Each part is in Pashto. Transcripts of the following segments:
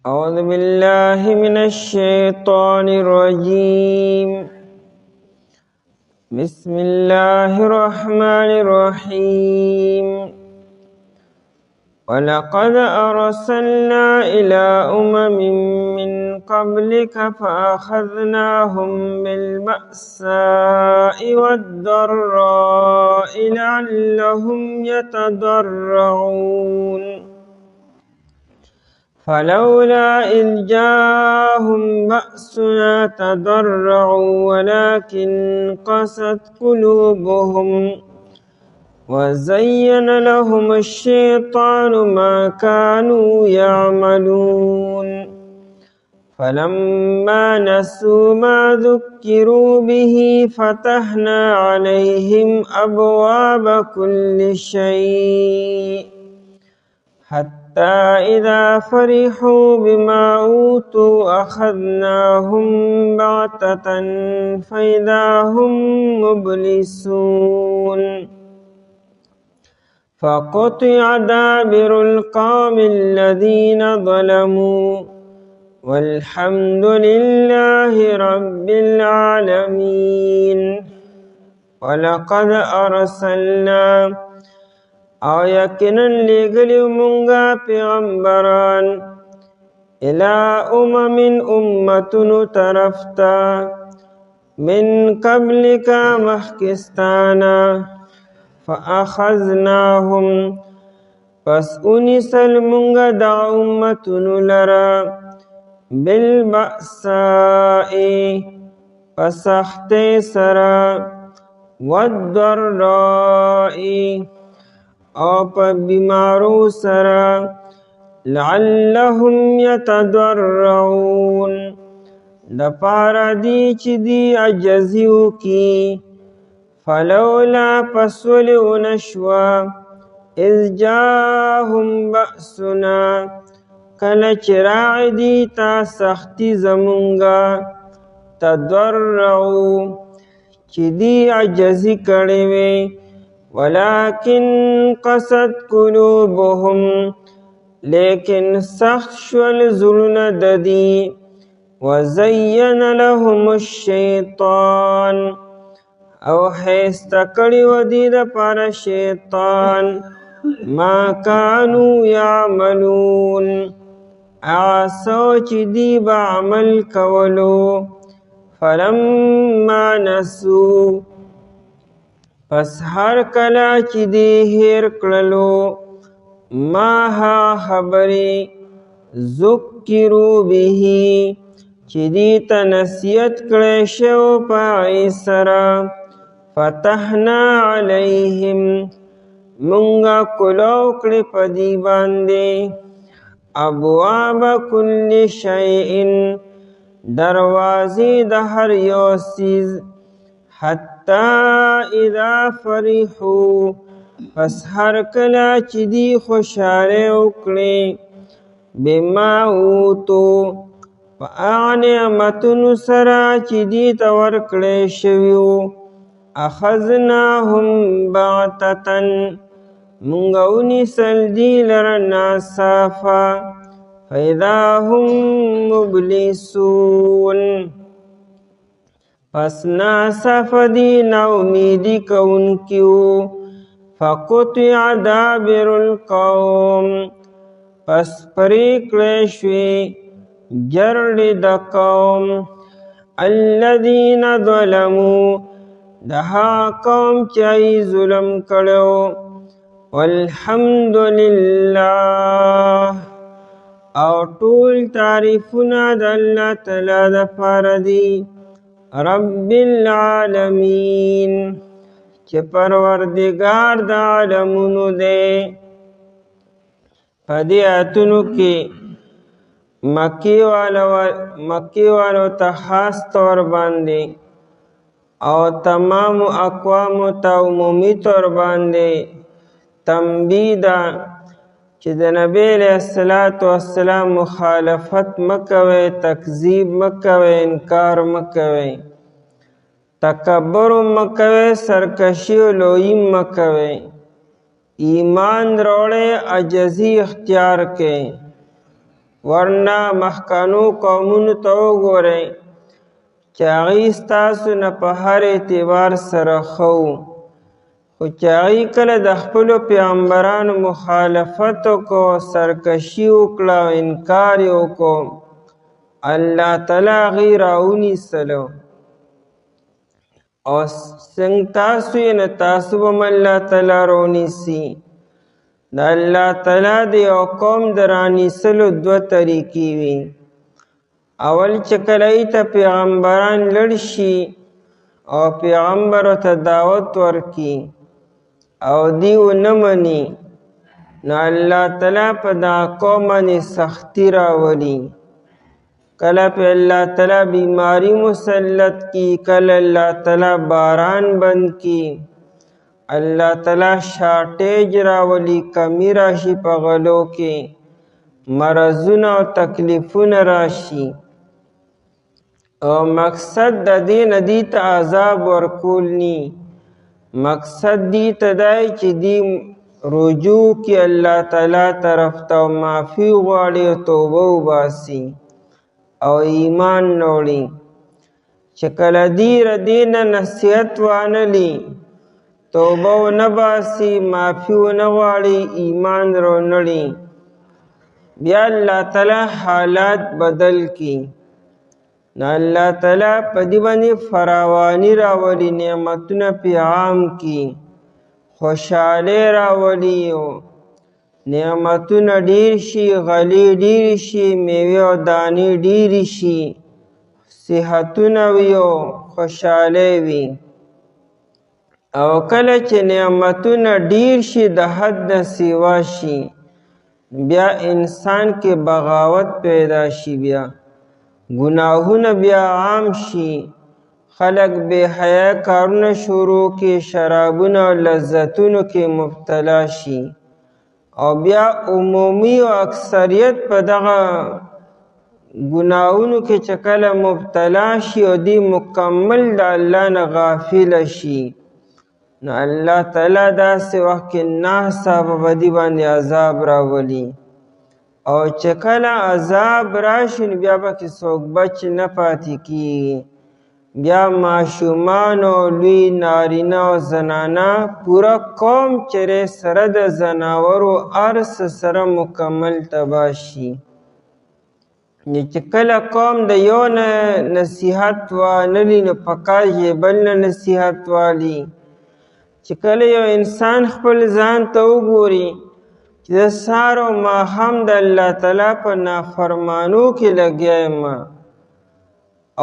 أعوذ بالله من الشيطان الرجيم. بسم الله الرحمن الرحيم. ولقد أرسلنا إلى أمم من قبلك فأخذناهم بالبأساء والضراء لعلهم يتضرعون فلولا إذ جاءهم بأسنا تضرعوا ولكن قست قلوبهم وزين لهم الشيطان ما كانوا يعملون فلما نسوا ما ذكروا به فتحنا عليهم أبواب كل شيء حتى إذا فرحوا بما أوتوا أخذناهم بغتة فإذا هم مبلسون فقطع دابر القوم الذين ظلموا والحمد لله رب العالمين. ولقد أرسلنا او یقینا لګلی مونږه پیغمبران الى امتونو طرفتا من قبلک مخکستانا فاخذناهم پس انسل مونږه دا امتونو لرا بالبأساء پسختی سرا والضراء او په بیمارو سره لعلهم یتضرعون د پاره دی چې دی عجزیو کی فلولا پسول ونشوا اذ جاءهم بأسنا کله چې راغی دی تا سختی زمونږه تضرعو چې دی عجزی کړی وی ولكن قست قلوبهم لیکن سخت شول زلون ددی وزین لهم الشیطان او حیسته کړي و دی د پاره شیطان ما کانوا یعملون اعصو چې دی به عمل کولو فلما نسو پس هر کله چې دی هیر کړلو ما ها خبرې ذکروا به چې دی ته نصیحت کړی شو په هغې سره فتحنا علیهم مونږه کلو کړې په دی باندې ابواب کل شیء دروازې د هر یو څیز حتی اذا فرحوا پس هر کله چې دی خوشحاله وکړي بما اوتو په هغه نعمتونو سره چې دی ته ورکړی شوي وو اخذناهم بغتة مونږه ونیسل دی لره ناڅاپه فاذا هم مبلسون پس ناصف دی ناامیدی کونکیو فقطع دابر القوم پس پریکړی شوی جرړې د قوم الذین ظلموا د هغه قوم چې ظلم کړو والحمد لله او ټول تعریفونه د الله تعالی دپاره دي رب العالمین چې پروردگار د عالمونو دی. په دې آیتونو کې مکی والو ته خاص طور باندې او تمام اقوامو ته عمومي طور باندې تنبیه ده چې د نبی علیه السلام مخالفت مکوئ، تکذیب مکوئ، انکار مکوئ، تکبر مکوئ، سرکشی و لویی مکوئ، ایمان روڑے عجزی اختیار کے ورنه مخکانو قومونو ته وګورئ چې هغوی ستاسو نه په هر اعتبار سره ښه وو، خو چې هغوی کله د خپلو پیغمبرانو مخالفت وکړو، سرکشي وکړه او انکار یې وکړو، الله تعالی هغوی راونیسلو. او څنګه تاسو یې نه تاسو به هم الله تعالی رانیسي. د الله تعالی د یو قوم د رانیسلو دوه طریقې وي. اول چې کله ای ته پیغمبران لړ شي او پیغمبر ورته دعوت ورکړي او دی ونه مني، نو الله تعالی په دغه قوم باندې سختي راولي. کله په الله تعالی بیماری مسلط کی، کله الله تعالی باران بند کی، الله تعالی شارټیج راولي، کمی راشي په غلو کې، مرضونه او تکلیفونه راشي. او مقصد د دې نه دی ته عذاب ورکول نی، مقصد دی ته دی چې دی رجوع کی الله تعالی طرف ته او معافي غواړي او توبه وباسي او ایمان نوړي. چې کله دی ردی نه نصیحت وانلی، توبه ونه باسي، معافي ونه غواړي، ایمان رونړي، بیا الله تعالی حالات بدل کی. نو الله تعالی په دې باندې فراوانی راولي، نعمتونه پې عام کی، خوشحالی راولي، نعمتونه ډیر شي، غلې ډیر شي، میوې او دانې ډیر شي، صحتونه وي او خوشحالی وي. او کله چې نعمتونه ډیر شي د حد نه سیوا شي، بیا انسان کې بغاوت پیدا شي، بیا گناهونه بیا عام شي، خلق بے حیا کارونه شروع کې، شرابونه او لذتونو کې مبتلا شي، او بیا عمومي او اکثریت په دغه گناهونو کې چې کله مبتلا شي او دی مکمل د الله نه غافل شي، نو الله تعالی داسې وخت کې ناڅاپه په دې باندې عذاب راولي. او چې کله عذاب راشي نو بیا پکې څوک بچ نه پاتې کېږي، بیا ماشومان او لوی نارینه او زنانه پوره قوم چرې سره د ځناورو هر څه سره مکمل تباه شي. چې کله قوم د یو نه نصیحت وانلي نو پکار یې بل نه نصیحت والی. چې کله یو انسان خپل ځان ته وګوري چې د سهار او ماښام د الله تعالی په نافرمانو کې لګیا یم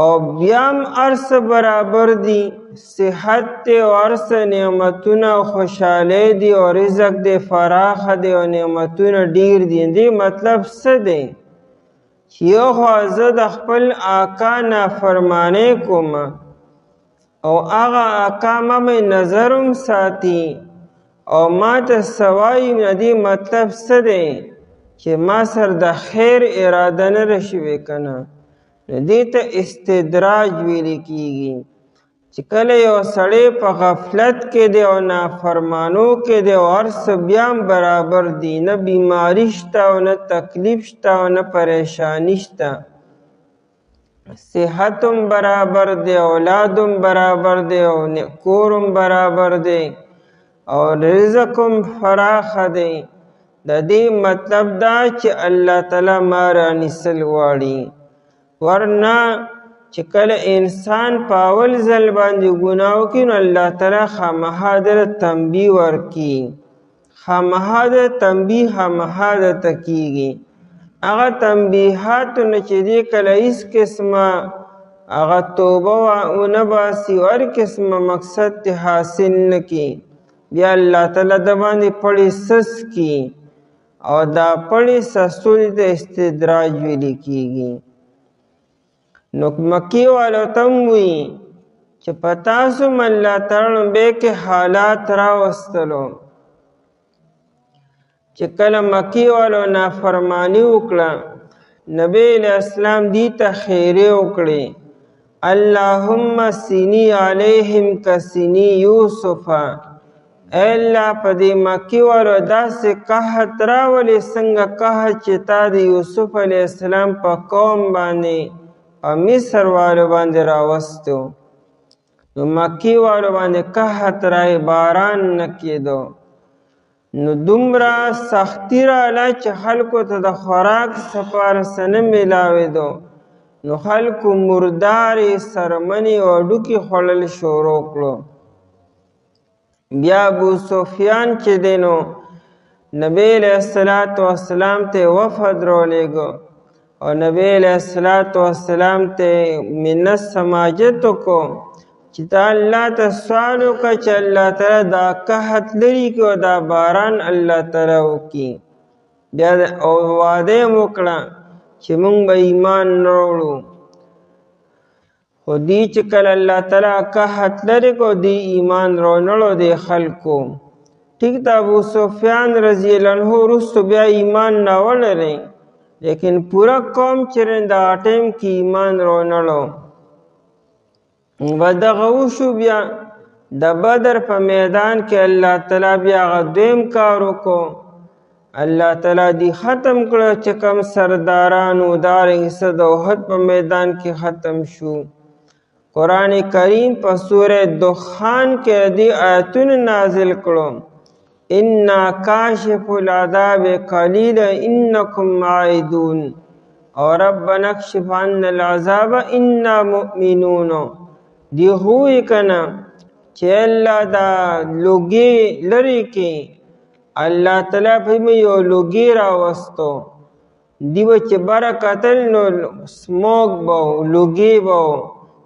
او بیا هم هر څه برابر دي، صحت دی او هر څه نعمتونه او خوشحالی دی او رزق دی فراخه دی او نعمتونه ډیر دي. دې مطلب څه دی؟ چې یو خوا زه د خپل آقا نافرمانی کوم او هغه آقا ما مې نظر هم ساتي او ما ته څه وایي، نو دې مطلب څه دی؟ چې ما سره د خیر اراده نه ده شوې که نه. نو دې ته استدراج ویلی کېږي. چې کله یو سړی په غفلت کې دی او نافرمانو کې دی او هر څه بیا هم برابر دي، نه بیماري شته او نه تکلیف شته او نه پریشانی شته، صحت هم برابر دی، اولاد هم برابر دی او کور هم برابر دی او رزق هم فراخه دی. د دې مطلب دا چې الله تعالی ما رانیسل غواړي. ورنه چې کله انسان په اول ځل باندې ګناه وکړي نو الله تعالی خامخا درته تنبیه ورکړي، خامخا درته تنبیه خامخا درته کېږي. هغه تنبیهاتو نه چې دی کله هېڅ قسمه هغه توبه ونه باسي، هر قسمه مقصد ته حاصل نه کړي، بیا الله تعالی د باندې پړې سس کړي او دا پړې سسولې ته استدراج ویلې کېږي. نو مکې والو ته هم وایي چې په تاسو هم الله تعالی لومبۍ کې حالات راوستلو. چې کله مکې والو نافرمانی وکړه، نبی علیہ السلام دی ته خیرې وکړې، اللهم سینی علیهم کسینی یوسف، اے الله په دې مکی والو داسې قحط راولې څنګه قحط چې تا د یوسف علیه السلام په قوم باندې په مصر والو باندې راوستو نو مکی والو باندې قحط راغی باران نه کېدو نو دومره سختی راغله چې خلکو ته د خوراک سپاره څه نه میلاوېدو نو خلکو مردارې سرمنې او هډوکي خوړل شروع کړو بیا ابو سفیان چې دی نو نبی علیه السلام ته وفد راولېږه او نبی علیه السلام ته منت سماجت وکړو چې تا الله ته سوال وکړه چې الله تعالی دا قحط لرې کړي او دا باران الله تعالی وکړي بیا او وعده یې وکړه چې موږ به ایمان نه راوړو خو دی چې کله الله تعالی قحط لرې کړو دی ایمان راونړو دی خلکو ټیک ده ابو سفیان رضی الله عنه وروسته بیا ایمان ناولرئ لیکن پورا قوم چې دا ټیم کې ایمان راونړو و دغه وشو بیا د بدر په میدان کې الله تعالی بیا هغه دویم کار وکړو الله تعالی دی ختم کړه چې کوم سردارانو دارنګ څه د احد په میدان کې ختم شو قرآن کریم په سوره دخان کې دی آیتونه نازل کړو انا کاشف العذاب قلیلا انکم عائدون او ربنا اکشف عنا العذاب انا مؤمنون دی ہوئی کنا چې الله دا لوګي لري کې الله تعالی په یو لوګي راوستو دیو چې برکتل نو سموک بو لوګي بو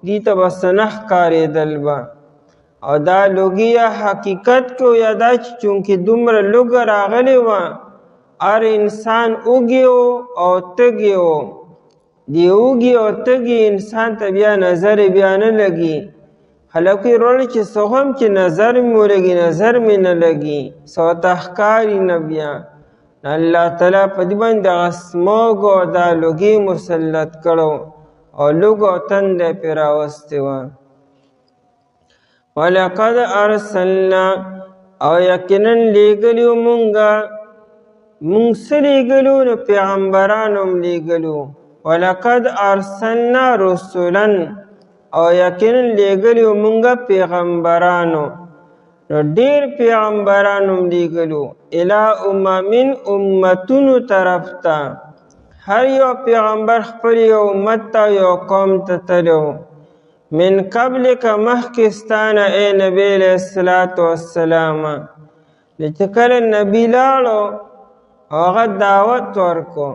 دی ته بسنخ کارېدل به او دا لوګي حقیقت کې یا دا چې چونکې دومره لوګه راغلی وه هر انسان اوږي او تږي و دی اوږي او تږي انسان ته بیا نظر بیا نه لګي خلکو وروړي چې څه هم چې نظر مې ولګي نظر مې نه لګي څه ته ښکاري نه بیا الله تعالی په دې باندې دغه سموږ او دا لوګي مسلط کړو او لوګ او تنده پرې راوستې وه ولقد ارسلنا او یقینا لیږلي مونږه مونږ څه لیږلو نو پیغمبران هم لیږلو ولقد ارسلنا رسلا او یقینا لیږلي مونږه پیغمبرانو نو ډېر پیغمبران هم لیږلو الی اممن امتونو طرف ته هر یو پیغمبر خپل یو امت ته یو قوم ته تلو من قبل که مخکستانه ای نبی علیہ السلام چې کله نبی لاړو هغه دعوت ورکو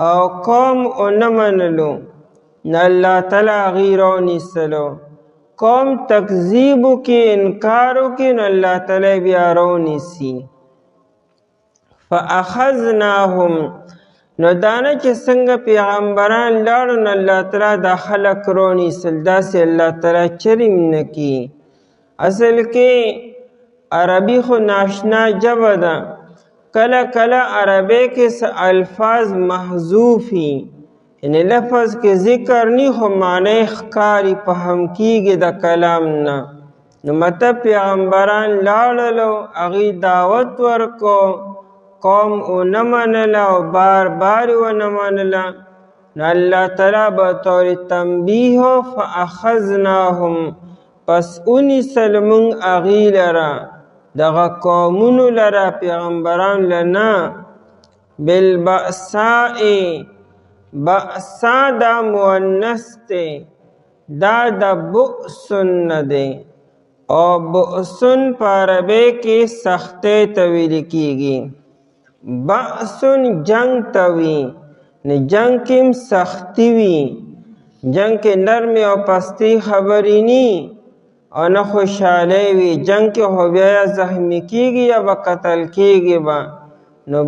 او قوم ونه منلو نه الله تعالی هغوی رانیسلو قوم تکذیب وکړي انکار وکړي نو الله تعالی بیا رانیسي فاخذناهم نو دانه چې څنګه پیغمبران لاړو نو الله تعالی دا خلک رانیسل داسې الله تعالی چریم نه کي اصل کې عربي خو ناشنا ژبه ده کله کله عربی کې الفاظ محذوفي یعنی لفظ کې ذکر نی خو معنی ښکاري فهم کیږي د کلام نه نو مطلب پیغمبران لاړلو هغوی دعوت ورکو قوم ونه منله او بار بار ونه منله نو الله تعالی بطور تنبیه فاخذناهم پس ونیسل مونږ هغوی لره دغه قومونو لره پیغمبران لنا بالبأساء بأسا دا مؤنث دی دا د بؤسن نه دی او بؤسن په عربی کې سختۍ ته ویل کېږي بأسن جنگ ته وي نه جنگ کې هم سختي وي جنگ کې نرمي او پستي خبرې ني او نه خوشحالی وي جنگ کې خو بیا یا زخمی کېږي یا به قتل کېږي به نو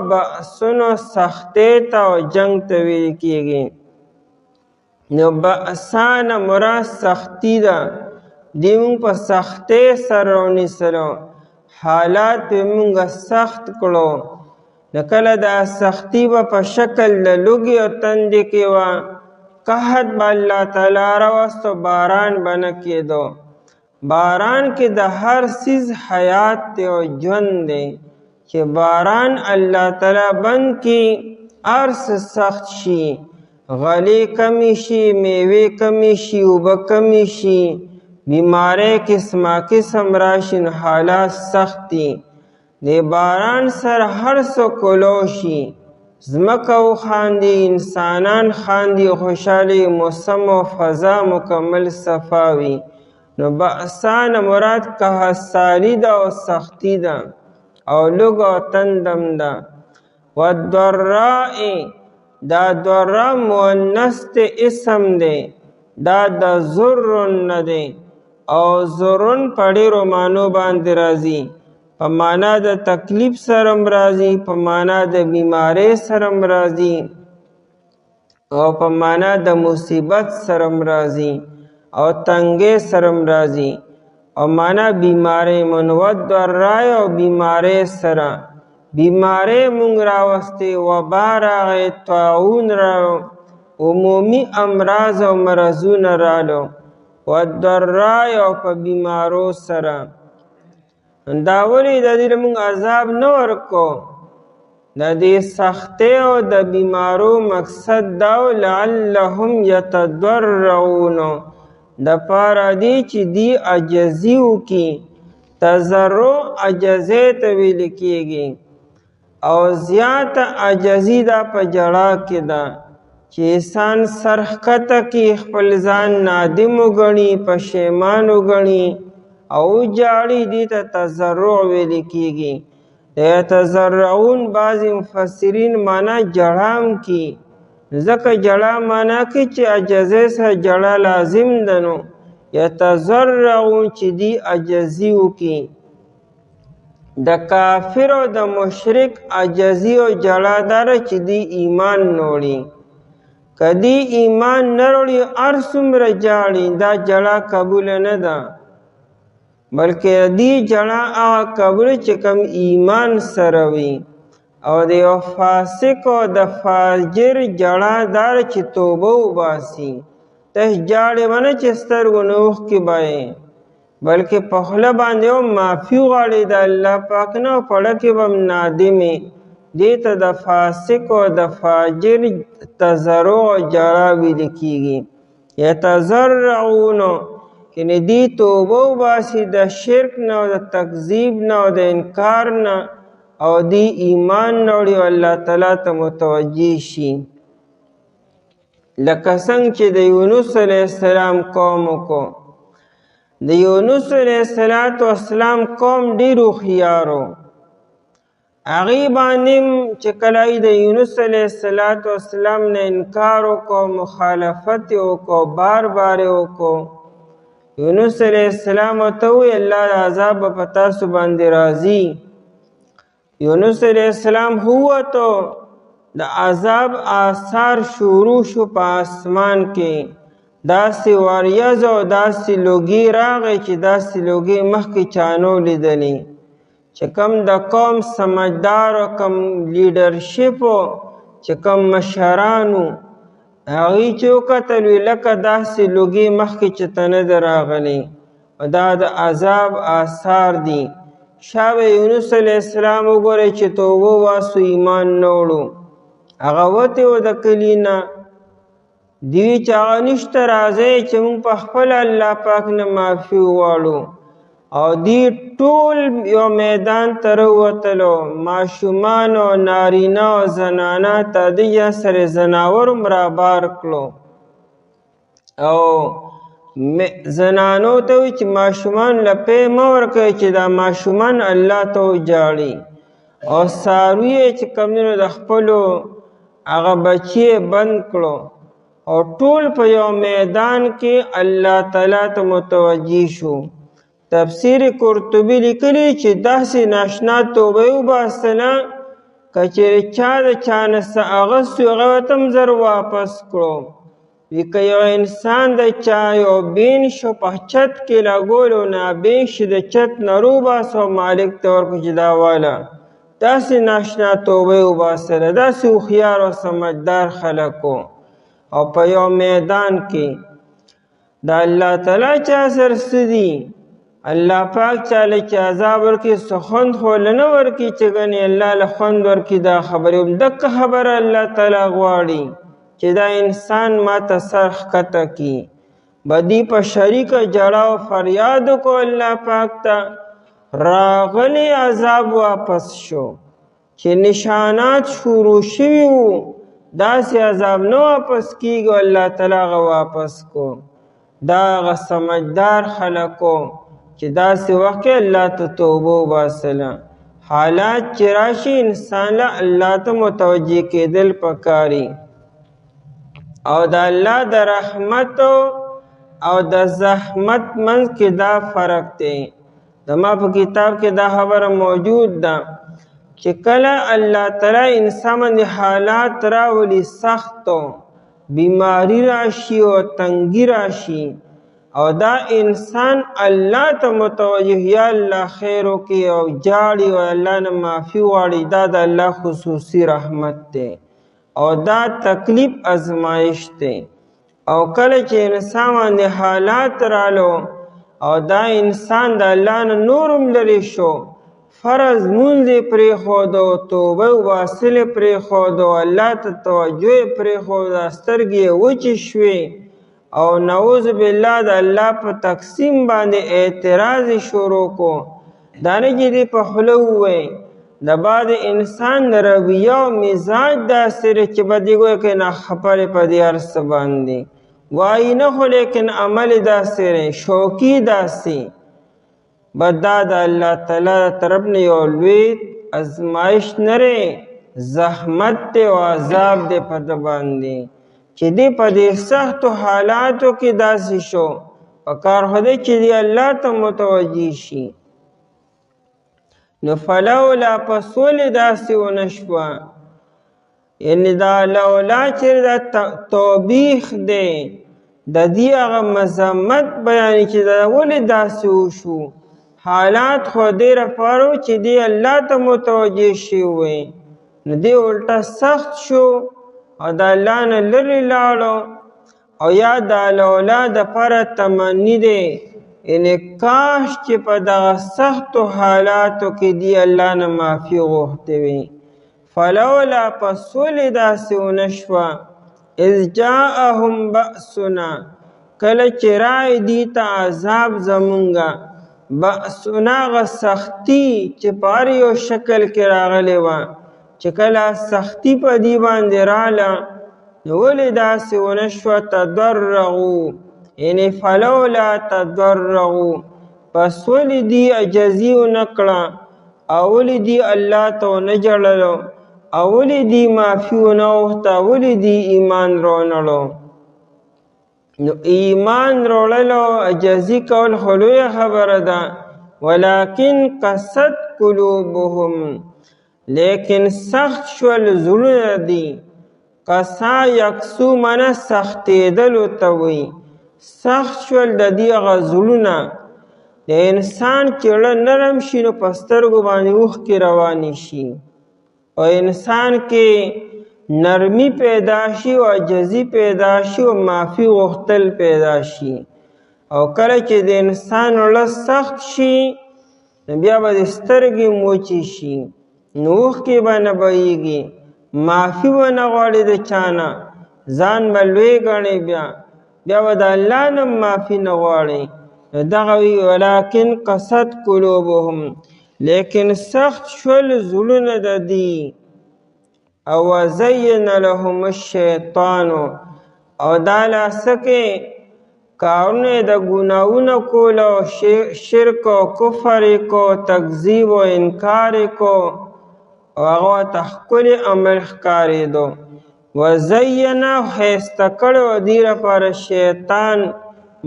بأسونو سختۍ ته او جنگ ته ویل کېږي نو بأسا نه مراد سختي ده دې مونږ په سختۍ سره رانیسلو حالات پې مونږ سخت کړو نو کله دا سختي به په شکل د لوږې او تندې کې وه قحط به الله تعالی راوستو باران به نه کېدو باران کې د هر سیز حیات دی او ژوند دی چې باران الله تعالی بند کی ارس سخت شي غلی کمی شي میوه کمی شي اوبه کمی شي بیماری قسمه قسم راشي نو حالات سخت دي د باران سره هر څه کولو شي ځمکه وخاندي انسانان خاندي خوشحالي موسم او فضا مکمل صفا وي نو بأسان مراد که سالی ده او سختی ده او لږ او تندم ده والضراء دا ضرا مؤنث ته اسم دی دا د ضر نه دی او ضرن په ډېرو معنو باندې راځي په معنا د تکلیف سره راځي په معنا د بیمارۍ سره راځي او په معنا د مصیبت سره راځي او تنګې سره راځي او معنا بیماری منود درای او بیماری سره بیماری مونږ راوستي وبا راغی طاعون را عمومي امراض او مرضونه رالو ودرای او په بیمارو سره دا ولې د دې مونږ عذاب نه ورکو د دې سختۍ او د بیمارو مقصد دا لعلهم یتضرعون د پاره دی چې دی عجزي وکړي تضرع عجزۍ ته ویل کېږي او زیاته عجزي دا په ژړا کې ده چې انسان سرښکته کې خپل ځان نادم وګڼي پښیمان وګڼي او جاړي دې ته تضرع ویل کېږي یتضرعون بعضې مفسرین معنا جړام کی ځکه جړه معنا کې چې عجزۍ سره جړه لازم ده نو یتضرعون چې دی عجزي وکړي د کافر او د مشرک عجزي او جړه داره چې دی ایمان نه وړي که دی ایمان نه وړي هر څومره جاړي دا جړه قبوله نه ده بلکې دی جړه هغه قبول چې کوم ایمان سره وي او د یو فاسق او د فاجر جړه دار چې توبه وباسي ته جاړې ونه چې سترګو نه اوښکې بهې بلکې په خوله باندې هم معافي وغواړي د الله پاک نه او په زړه کې به هم نادمې دې ته د فاسق او د فاجر تضرع او جړه ویل کېږي یتضرعون یعنې دې توبه وباسي د شرک نه او د تکذیب نه او د انکار نه او دی ایمان نوړي او الله تعالی ته متوجه شي لکه څنګه چې د یونس علیه السلام قوم وکړو د یونس علیه السلام قوم ډېر هوښیارو هغې باندې چې کله د یونس علیه السلام نه انکار وکړو مخالفت یې وکړو بار بار یې وکړو یونس علیه السلام ورته وویل الله عذاب به په تاسو باندې راځي یونس علیہ السلام هوتو د عذاب آثار شروع شو په آسمان کې داسې واریز او داسې لوګي راغی چې داسې لوګي مخکې چانو لیدلی چې کم د قوم سمجدار او کم لیډرشپ چې کم مشرانو هغوی چې وکتل وی لکه داسې لوګي مخکې چې ته نه ده راغلی دا د عذاب آثار دي شابه یونس علیه السلام وګورئ چې توبه واسو ایمان نه وړو هغه وتې و د کلي نه دوی چې هغه نشته راځئ چې موږ په خپله الله پاک نه معافي وغواړو او دوی ټول یو میدان ته راووتلو ماشومان او نارینه او زنانه تادیه سره زناور هم رابار کړو او زنانو ته وي چې ماشومان لپې مه ورکوئ چې دا ماشومان الله ته وجاړي او څاروي چې کوم د خپلو هغه بچي بند کړو او ټول په یو میدان کې الله تعالی ته متوجه شو تفسیر قرطبي لیکلی چې داسې ناشنا توبه یې وباسله که چېرې چا د چا نه څه اخیستی هغه ورته هم زر واپس کړو وی که یو انسان د چا یو بین شو په چت کې لګولو نابین شي د چت نه روباسو مالک ته ورکړو چې دا واله داسې ناشنا توبه یې وباسله داسې هوښیار او سمجدار خلک او په یو میدان کې د الله تعالی چا سره څه دي الله پاک چاله چې عذاب ورکړي څه خوند خو له نه ورکړي چې ګنې الله له خوند ورکړي دا خبرې دغه خبره الله تعالی غواړي چې دا انسان ما ته سر ښکته کړي بدی په شریکه جړه او فریاد وکړو الله پاک ته راغلی عذاب واپس شو چې نشانات شروع شوي وو داسې عذاب نه واپس کیږي الله تعالی هغه واپس کو دا هغه سمجدار خلکو چې داسې وخت کې الله ته توبه وباسله حالات چې راشي انسان له الله ته متوجه کېدل پکاري او د الله د رحمت او د زحمت منځ کې دا فرق دی زما په کتاب کې دا خبره موجود ده چې کله الله تعالی انسان باندې حالات راولي سختو بیماری راشي او تنګي راشي او دا انسان الله ته متوجه یا الله خیر وکړي او جاړي او الله نه معافي غواړي دا د الله خصوصي رحمت دی او دا تکلیف ازمایش دی او کله چې انسان باندې حالات رالو او دا انسان د الله نه نورم لري شو فرض مونځ پرېښودو توبه وباسل پرېښودو الله ته توجه پرېښودو سترګې وچې شوې او نعوذ بالله د الله په تقسیم باندې اعتراض شروع کو دا نه چې دې په خوله ووایي د بعد انسان رویه او مزاج داسې دی چې به دې ګویا که ناخبرې په دې هر څه باندې وایي نه خو لیکن عمل داسې دی شوقي داسې بس دا د الله تعالی طرف نه یو لوی ازمایش نه دی زحمت دی او عذاب دی په ده باندې چې دی په دې سختو حالاتو کې داسې شو پکار خو دی چې دی الله ته متوجه شي نو فلولا پس ولې داسې ونه شوه یعنې دا لولا چې دا توبیخ دی د دې هغه مذمت بیانې چې دا ولې داسې وشو حالات خو دې لپاره چې دی الله ته متوجه شي وی نو دی الټه سخت شو او د الله نه لرې لاړو او یا د لولا دپاره تمني دی یعنې کاش چې په دغه سختو حالاتو کې دی الله نه معافي غوښتې وي فلولا پس ولې داسې ونه شوه اذ جاءهم بأسنا کله چې راغی دي ته عذاب زمونږه بأسنا هغه سختي چې په هر یو شکل کې راغلی وه چې کله سختی په دې باندې راله نو ولې داسې ونه شوه تضرعو یعنې فلولا تضرعو پس ولې دې عجزي ونه کړه او ولې دې الله ته ونه ژړلو او ولې دې معافي ونه غوښته ولې دې ایمان راونړو نو ایمان راوړلو عجزي کول خو لویه خبره ده ولکن قست قلوبهم لیکن سخت شول زړونه دي قسا یکسو منه سختېدلو ته وایي سخت شول د دې هغه زړونه د انسان چې زړه نرم شي نو په سترګو باندې اوښکې روانې شي او انسان کې نرمی پیدا شي او عجزي پیدا شي او معافي غوښتل پیدا شي او کله چې د انسان زړه سخت شي نو بیا به د سترګې موچې شي نو اوښکې به نه بهیږي معافي به نه غواړي د چا نه ځان به لوی ګڼې بیا به د الله نه معافي نه غواړي نو دغه وي ولکن قست قلوبهم لیکن سخت شول زړونه د دي او وزین لهم الشیطان او دا لاسه کې کارونه د ګناهونو کول او شرک او کفر کو تکذیب او انکار کو او هغه ته ښکلی عمل ښکارېدو وزین ښایسته کړی و دې لپاره شیطان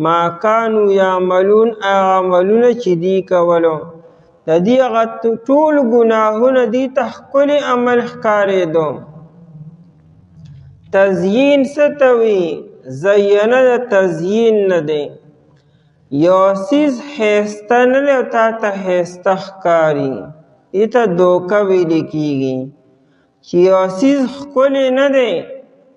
ما کانو یعملون هغه عملونه چې دی کولو د دې هغه ټول ګناهونه دې ته ښکلی عمل ښکارېدو تزیین څه ته وي زینه د تزیین نه دی یو څیز ښایسته نه دی او تا ته ښایسته ښکاري دې ته دوکه ویلې کېږي چې یو څیز ښکلی نه دی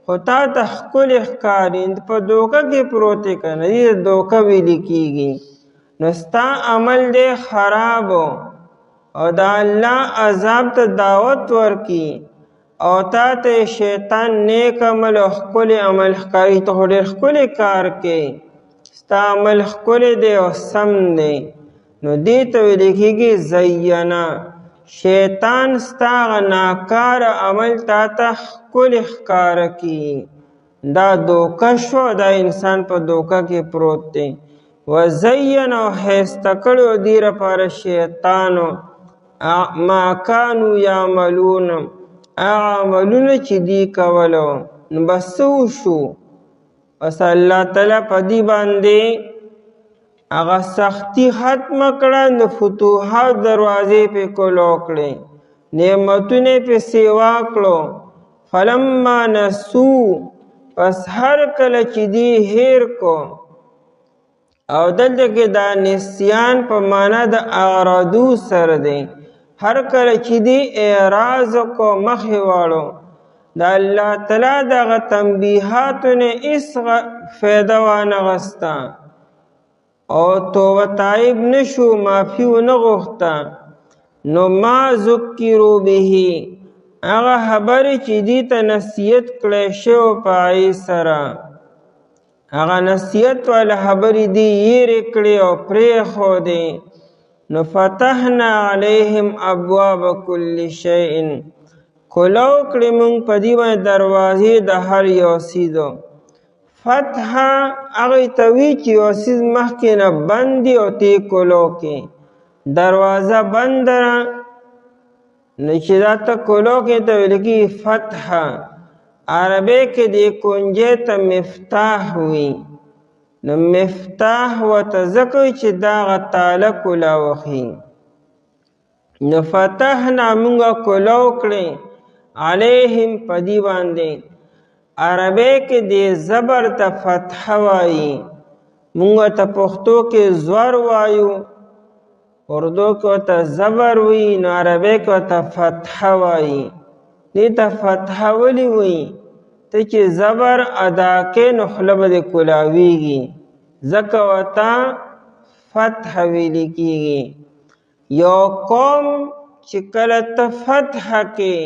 خو تا ته ښکلی ښکاري په دوکه کې پروت دی که نه دې ته دوکه ویلې کېږي نو ستا عمل دی خرابو او دا الله عذاب ته دعوت ورکی او تا ته شیطان نیک عمل او ښکلی عمل ښکاري ته خو ډېر ښکلی کار کوي ستا عمل ښکلی دی او سم دی نو دې ته ویل کېږي زینه شیطان ستا هغه ناکاره عمل تا ته ښکلی ښکاره کي دا دوکه شو دا انسان په دوکه کې پروت دی وزین او ښایسته کړی و دې لپاره شیطانو ما کانو یعملون هغه عملونه چې دی کولو نو بس څه وشو بس الله تعالی په دې باندې هغه سختی ختمه کړه نو فتوحات دروازې پې کلو کړې نعمتونه پې سیوا کړو فلما نسو پس هر کله چې دی هیر کو او دلته کې دا نسیان په معنا د اعراضو سره دی هر کله چې دی اعراض کو مخې واړو د الله تعالی دغه تنبیحاتو نه هېڅ فایده وانغسته او توبه تایب نشو معافي ونه غوښته نو ما ذکروا به هغه خبرې چې دې ته نصیحت کړی شوی په هغې سره هغه نصیحت والا خبرې دې هېرې کړې او پرېښودې نو فتحنا علیهم ابواب کل شیء کلو کړې موږ په دې باندې دروازې د هر یو څیزو فتح هغې ته وي چې یو څیز مخکې نه بند دي او ته کلو کې دروازه بنده نو چې دا ته کلو کې ته ویل کېږي فتح عربی کې دې کنجې ته مفتاح وي نو مفتاح ورته ځکه وي چې دا هغه تاله کلا وښي نو فتحنا موږ کلو کړې علیهم په دې باندې عربی کې دې زبر ته فتح وایي موږ ته پښتو کې زور وایو اردو کې ورته زبر وي نو عربی کې ورته فتح وایي دې ته فتح ولې وایي ته چې زبر ادا کې نو خوله به دې کلاویږي ځکه ورته فتح ویلې کېږي یو قوم چې کله ته فتح کې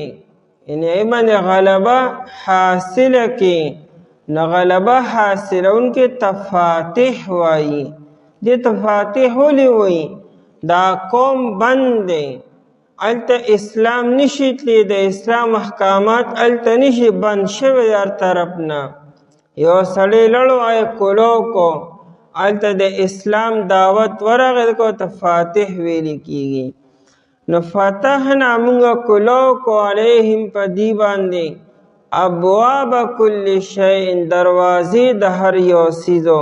یعنی ای باندې غلبه حاصله کې نو غلبه حاصلونکې ته فاتح وایي دې ته فاتح ولې وایي دا قوم بند دی هلته اسلام نشي تللی د اسلام احکامات هلته نشي بند شوی هر طرف نه یو سړی لړو آی کلو کو هلته د اسلام دعوت ورغی کو ته فاتح ویلې کېږي نو فتحنا موږ کلو کو علیهم په دې باندې ابواب کل شیء دروازې د هر یو څیزو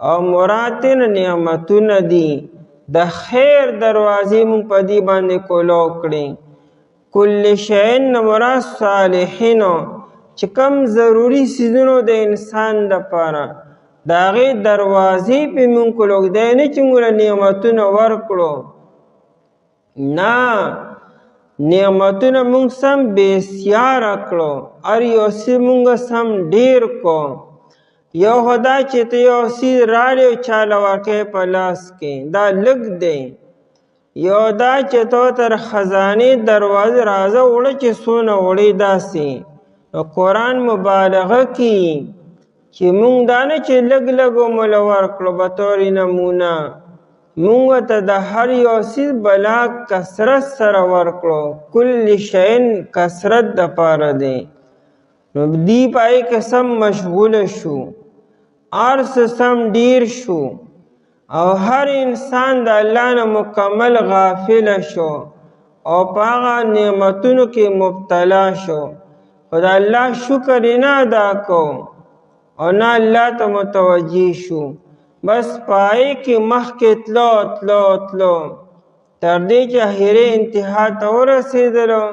او مراد نعمتونه دي د خیر دروازې مونږ په دې باندې کلو کړې کل شیء نه مراد صالحینو چې کوم ضروري څیزونو د انسان دپاره د هغې دروازې پې مونږ کلو دی نه چې مونږ له نعمتونه ورکړو نه نعمتونه مونږ سم بسیاره کړو هر یو څیز مونږ سم ډېر کو یو خدا چې ته یو څیز راړې او چاله ورکوې په لاس کې دا لږ دی یو دا چې ته تر خزانې دروازې راځه وړه چې څونه وړې داسې نو قرآن مبالغه کوي چې مونږ دا نه چې لږ لږ مو له ورکړو به طور نمونه مونږ ته د هر یو څیز بلا کثرت سره ورکړو کل شیء کثرت دپاره دی نو دی پای کې سم مشغوله شو هر څه سم ډیر شو او هر انسان د الله نه مکمل غافل شو او په هغه نعمتونو کې مبتلا شو خو د الله شکر یې نه ادا کو او نه الله ته متوجه شو بس پای کې مخکې تلو تلو تلو تر دې چې اخري انتها ته ورسېدلو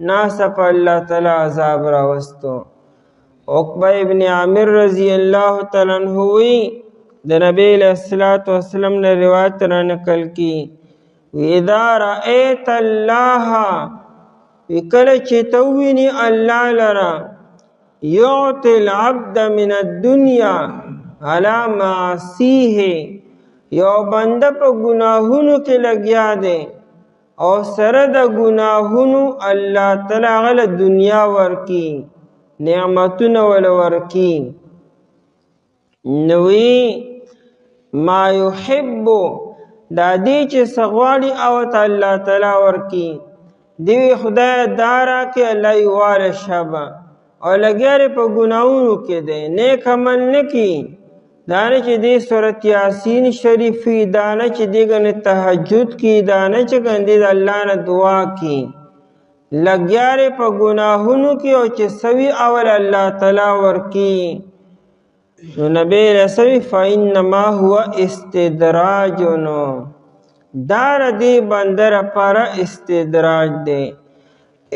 ناڅاپه الله تعالی عذاب راوستو عقبه ابن عامر رضی الله تعالی عنہ وی د نبی علیہ الصلوۃ والسلام نے روایت را نقل کی اذا رأيت الله وکله چې تویني الله لرا يعطي العبد من الدنيا على معصيه یو بنده په ګناهونو کې لګیا دی او سره د ګناهونو الله تعالی هغه دنیا ورکی نعمتونه ول ورکی نوی ما یحب دا دی چې سغواړي او الله تعالی ورکی دی خدای دارا کې الله یوال شبا او لګیاره په ګناہوں کې دی نیک عمل نکی دانه چې دی سورۃ یاسین شریفی دانه چې دی غنه تهجد کی دانه چې ګندې الله نه دعا کی لګیاره په ګناہوں کې او چې سوي اول الله تعالی ورکی نو نبی رسول فإنما هو استدراج نو دار دی بندر پر استدراج دی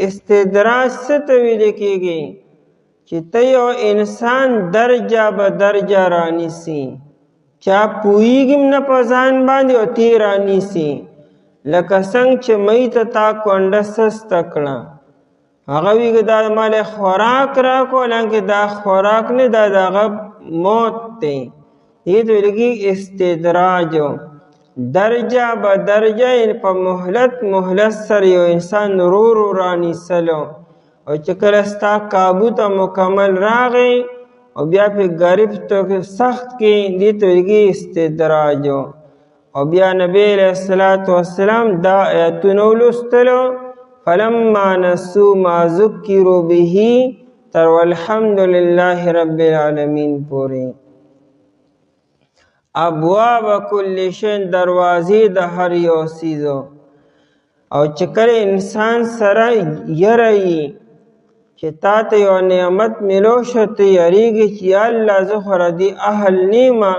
استدراج ستوی لکیگی چې ته یو انسان درجه به درجه رانیسی چا پویګم نه پزان باندې او تی رانیسی لکه څنګه چې مې ته تا کونډه سست کړه هغه ویګ دا مال خوراک را کو لکه دا خوراک نه دا دغه موت ته دې ویلګي استدراج درجه به درجه په مهلت سره یو انسان رو رانی سلو او چې کله ستا قابو ته مکمل راغی او بیا په غریب ته سخت کې دې توګه استدراج او بیا نبی علیہ الصلوۃ والسلام دا آیاتونه ولستلو فلما نسوا ما ذکروا به تر والحمد لله رب العالمین پوری ابواب کل شی دروازې د هر یو سیزو او چې کله انسان سره یری چې تا ته یو نعمت ملو شته یریږي چې الله زه خو ردی اهل نیمه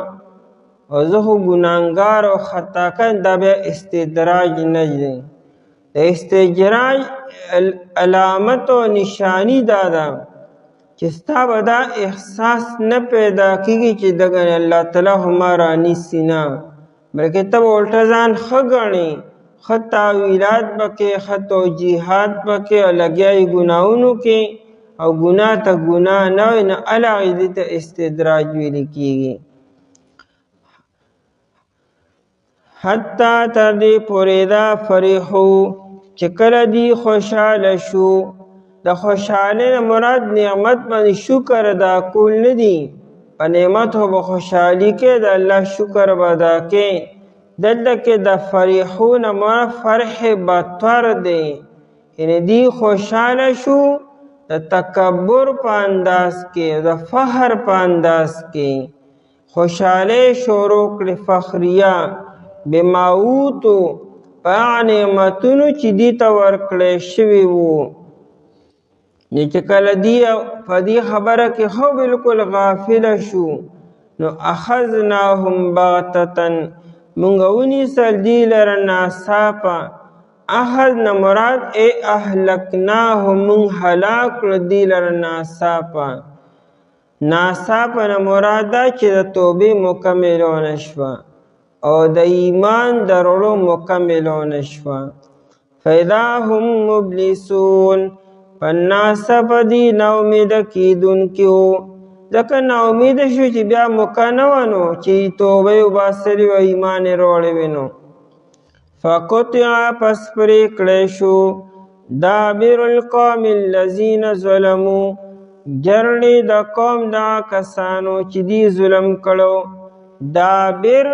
او زه خو ګناهګار او خطاکن دا به استدراج نه دی د استدراج علامت او نشانی دادا چې ستا به دا احساس نه پیدا کېږي چې دغه الله تعالی همارا نیسینا بلکې ته الټه ځان ښه ګڼې ښه تاویلات پکې ښه توجیحات پکې او لګیایي ګناهونو کې او ګناه ته ګناه نه وي نه هغې دې ته استدراج ویل کېږي حتی تر دې پورې دا فرحو چې کله دی خوشحاله شو د خوشحالی مراد نعمت باندې شکر ادا کول نه دي په نعمت هو به خوشحالي کې د الله شکر به ادا کې دلته کې د فرحون مراد فرح بطر دی یعنی دی خوشحاله شو د تکبر په انداز کې د فخر په انداز کې خوشحالی شروع کړي فخریه بما اوتو په نعمتونو چې دی ته ورکړی شوي وو چې کله دی په دې خبره کې خو بالکل غافله شو نو اخذناهم بغتة مونږ ونیسل دی لره ناڅاپه اخذ نه مراد ای اهلکناهم مونږ هلاک کړو دی لره ناڅاپه نه مراد دا چې د توبې مکملونه شوه او د ایمان درولو مکملونه شوه فاذا هم مبلسون پناسا پا دی ناومید کیدون کیو ځکه ناامید شو چې بیا موقع نه ونو چې توبه وباسلې و ایمان یې راوړی وي نو فقطع پس پرې کړی شو دابر القوم الذین ظلموا جرړې د قوم دا کسانو چې دی ظلم کړو دابر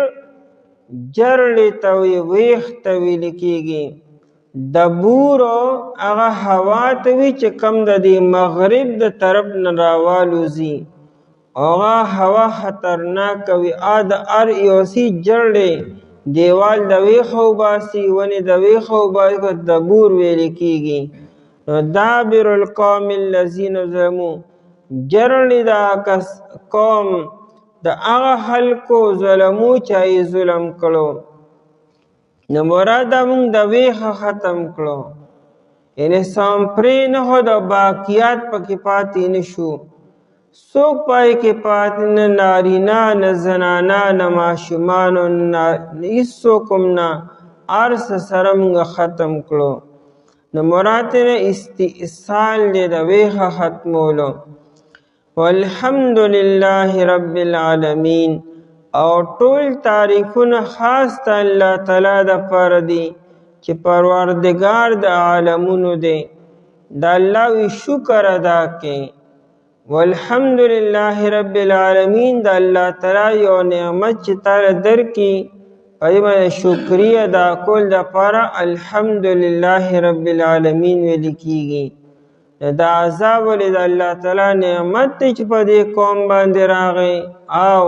جرړې ته ویښ ته ویل کېږي دبورو هغه هوا ته وي چې کم د دې مغرب د طرف نه راوالوځي هغه هوا خطرناک وي د هر یوسي جړې دیوال د ویښو باسي ونې د ویښو باسي دبور ویل کېږي نو دابر القوم الذین ظلموا جرړې د قوم د هغه خلکو ظلمو چې ظلم کړو نو مراد موږ د ویښه ختم کړو یعنی سم پرې نه خو د باقیات پکې پاتې نه شو څوک پای کې پاتې نه نارینه نه زنانه نه ماشومانو نه هېڅوک هم نه هر څه سره موږ ختم کړو نو مراد نه استئصال دی د ویښه ختمولو والحمد لله رب العالمین او ټول تعریفونه خاص ته الله تعالی دپاره دي چې پروردګار د عالمونو دی. د الله وی شکر ادا کړئ. والحمدلله رب العالمین د الله تعالی یو نعمت چې تعالی درکړي په دې باندې شکریا ادا کول دپاره الحمدلله رب العالمین ویل کیږي. دا عذاب ولې د الله تعالی نعمت دی چې په دې قوم باندې راغی، او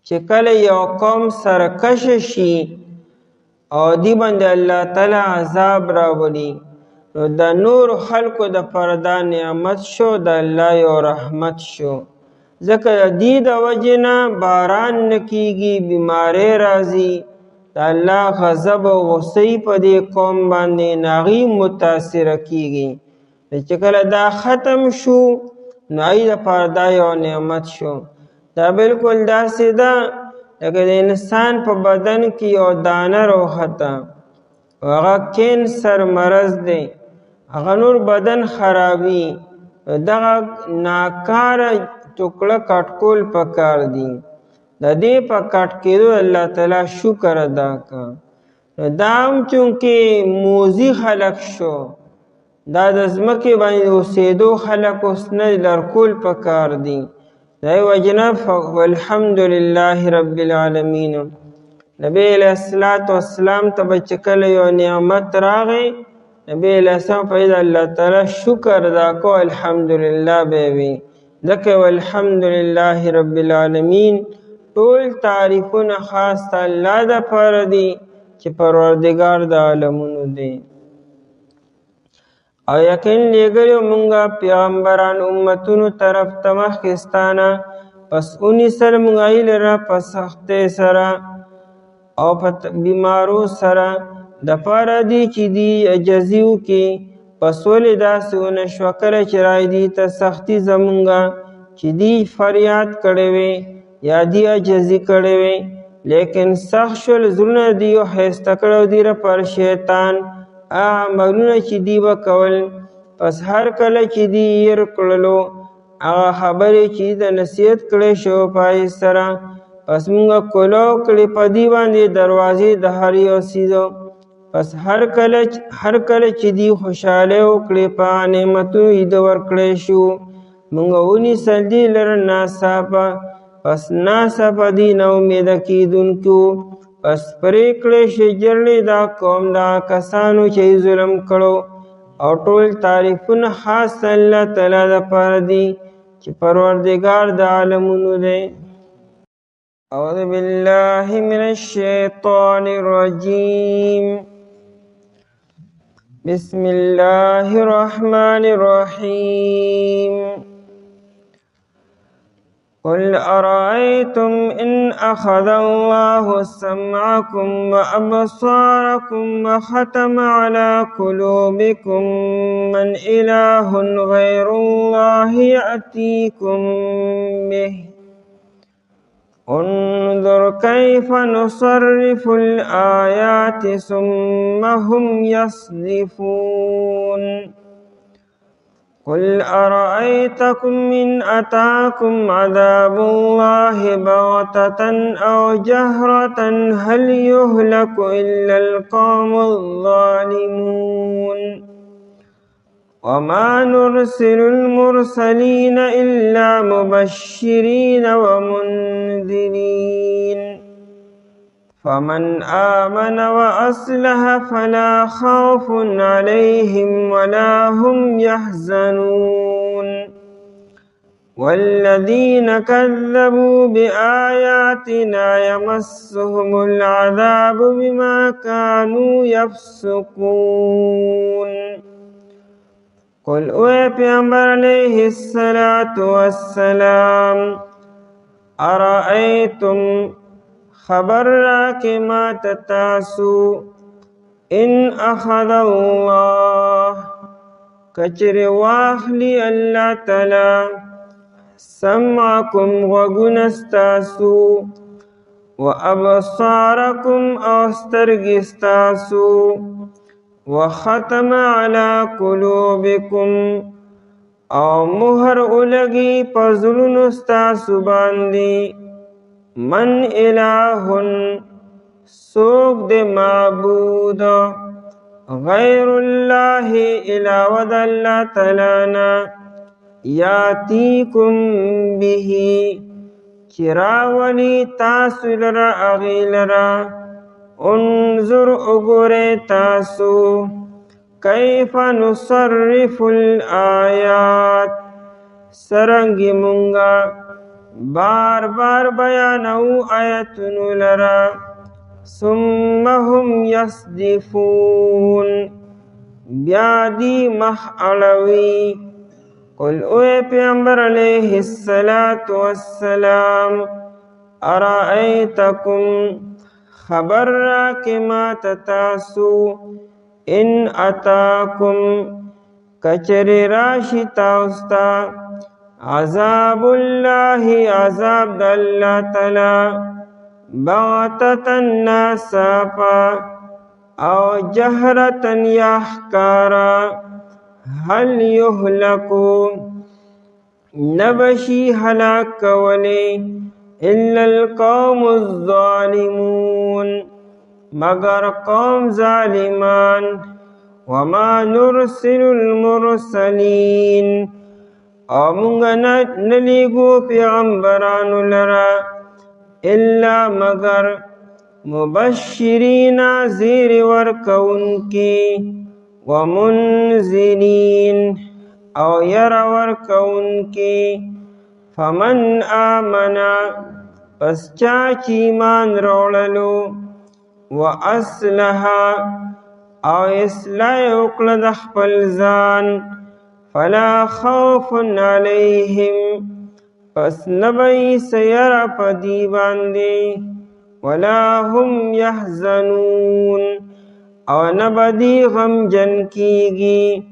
چې کله یو قوم سرکش شي او دی باندې الله تعالی عذاب راولي، نو د نور خلکو د پردا نعمت شو، د الله یو رحمت شو. ځکه د دې د وجې نه باران نه کیږي، بیماری راځي، د الله غضب او غصې په دې قوم باندې ناغي متاثره کیږي. چې کله دا ختم شو نو ای د پردا یو نعمت شو. دا بالکل داسې ده لکه د انسان په بدن کې یو دانه راوخته، هغه کینسر مرض دی، هغه نور بدن خرابي، دغه ناکاره ټوکړه کټ کول پکار دي. د دې په کټ کېدو الله تعالی شکر ادا کړه. دا هم چونکې موذي خلق شو، دا د ځمکې باندې اوسېدو خلق اوس نه لرکول پکار دي. دا وجه نه والحمدلله رب العالمین. نبی علیہ السلام ته به چې کله یو نعمت راغی، نبی علیہ السلام په دې الله تعالی شکر ادا کو، الحمدلله به وي. ځکه والحمدلله رب العالمین ټول تعریفونه خاص ته الله دپاره دي چې پروردګار د عالمونو دی. او یقین لېږلي مونږه پیغمبران امتونو طرف ته مخکستانه، پس ونیسل مونږ هغوی لره په سختۍ سره او په بیمارو سره دپاره دي چې دی عجزي وکړي. پس ولې داسې ونه شوه کله چې رایې دي ته سختي زمونږه چې دی فریاد کړی وی یا دی عجزي کړی وی، لیکن سخت شول زړونه دی یو ښایسته کړی دی پر شیطان عملونه چې دی به کول. پس هر کله چې دی هېر کړلو هغه خبرې چې د نصیحت کړی شو په هغې سره، پس مونږ کولو کړې په دې باندې دروازې د هر یو څیزو. پس هر کله چې دی خوشحالی وکړې په نعمتونو یې د ورکړی شو، مونږ ونیسل دې لره ناڅاپه. پس ناڅاپه دی نه امیده کېدونکي وو. پس پرېکړې شي جرړې دا قوم دا کسانو چې ظلم کړو. او ټول تعریفونه خاص الله تعالی دپاره دي چې پروردګار د عالمونو دی. اعوذ بالله من الشیطان الرجیم. بسم الله الرحمن الرحیم. قل أرأيتم إن أخذ الله سمعكم وأبصاركم وختم على قلوبكم من إله غير الله يأتيكم به انظر كيف نصرف الآيات ثم هم يصدفون. قل أرأيتكم إن أتاكم عذاب الله بغتة أو جهرة هل يهلك إلا القوم الظالمون. وما نرسل المرسلين إلا مبشرين ومنذرين، فمن آمن وأصلح فلا خوف عليهم ولا هم يحزنون. والذين كذبوا بآياتنا يمسهم العذاب بما كانوا يفسقون. قل اے پیغمبر علیہ الصلاة والسلام، ارائیتم خبر راکې ما ته تاسو، ان اخذ الله کچرې واخلي الله تعالی سمعکم غوږونه ستاسو، وابصارکم او سترګې ستاسو، وختم علی قلوبکم او مهر اولګي په زړونو ستاسو باندې، من الہن سوک دے معبود غیر اللہ علاوہ دا اللہ تعالیٰ یاتیکم بہی چراولی تاسو لرا اغیلرا انظر اگرے تاسو کیف نصرف الآیات سرنگی منگا بار بار بیانو آیتنو لرا ثم هم یصدفون بیادی مخ علوی قل اوے پیغمبر علیہ السلام ارائیتکم خبر را کے ما تتاسو ان اتاکم کچری راشی تاوستا عذاب اللہ عذاب داللہ تعالی بغتتن ناساپا او جہرتن یحکارا هل یهلکو نبشی ہلاک کولی الا القوم الظالمون مگر قوم ظالمان وما نرسل المرسلین او منگا نلیگو پیغمبرانو لرا الا مگر مبشرین زیر ورکون کی ومنذرین او یر ورکون کی فمن آمنا پس چاچی ایمان روڑلو واسلحا او اصلاح اکلد خپل ځان فلا خوف علیہم پس نبی سیر پدی باندے ولا هم یحزنون او نبدی غم جن کیگی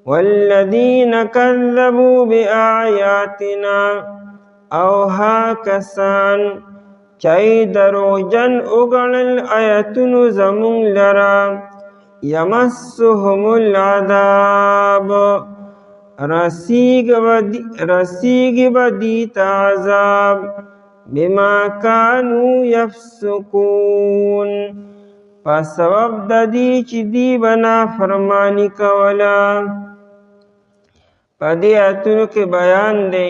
والذین کذبوا بآیاتنا او ها کسان چای درو جن اگلل آیتن زمون لرا یمسهم العذاب رسیگ بدیت عذاب بما کانوا یفسقون پس سبب ددی چی دی بنا فرمانی کولا پدی آیتونو کے بیان دے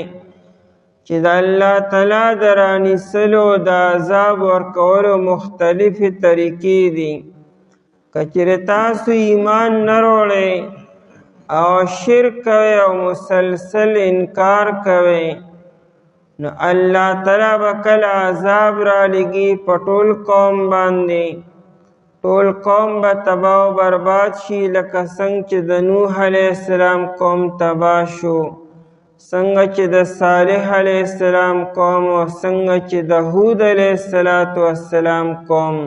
چی دا اللہ تعالی درانی سلو دا عذاب ورکولو مختلف طریقی دی کچر تاسو ایمان نروڑے او شرک کوئے او مسلسل انکار کوئے نو اللہ تعالی بکل عذاب را لگی پٹول قوم باندے ټول قوم به تباه و برباد شي لکه څنګه چې د نوح علیه السلام قوم تباه شو څنګه چې د صالح علیه السلام قوم او څنګه چې د هود علیه السلام قوم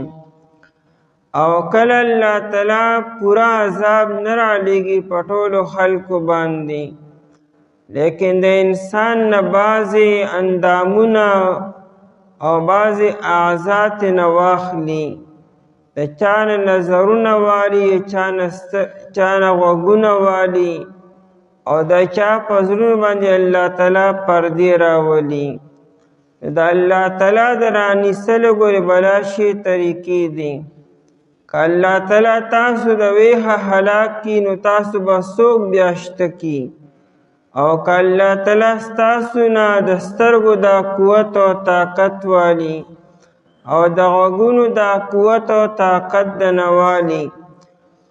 او کله الله تعالی پورا عذاب نه رالیږي په ټولو خلکو باندې لیکن د انسان نه بعضې اندامونه او بعضې اعضا ترې نه واخلي د چانه نظرونه والی چانه غوږونه والی او د چا په زړونو باندې الله تعالی پردې راولي د الله تعالی د رانیسلو ګورې بلا شي طریقې دي که الله تعالی تاسو د ویښه هلاک کي نو تاسو به څوک بیا شته کي او که الله تعالی ستاسو نه د سترګو دا قوت او طاقت والی او د غوږونو دا قوت او طاقت د نوالی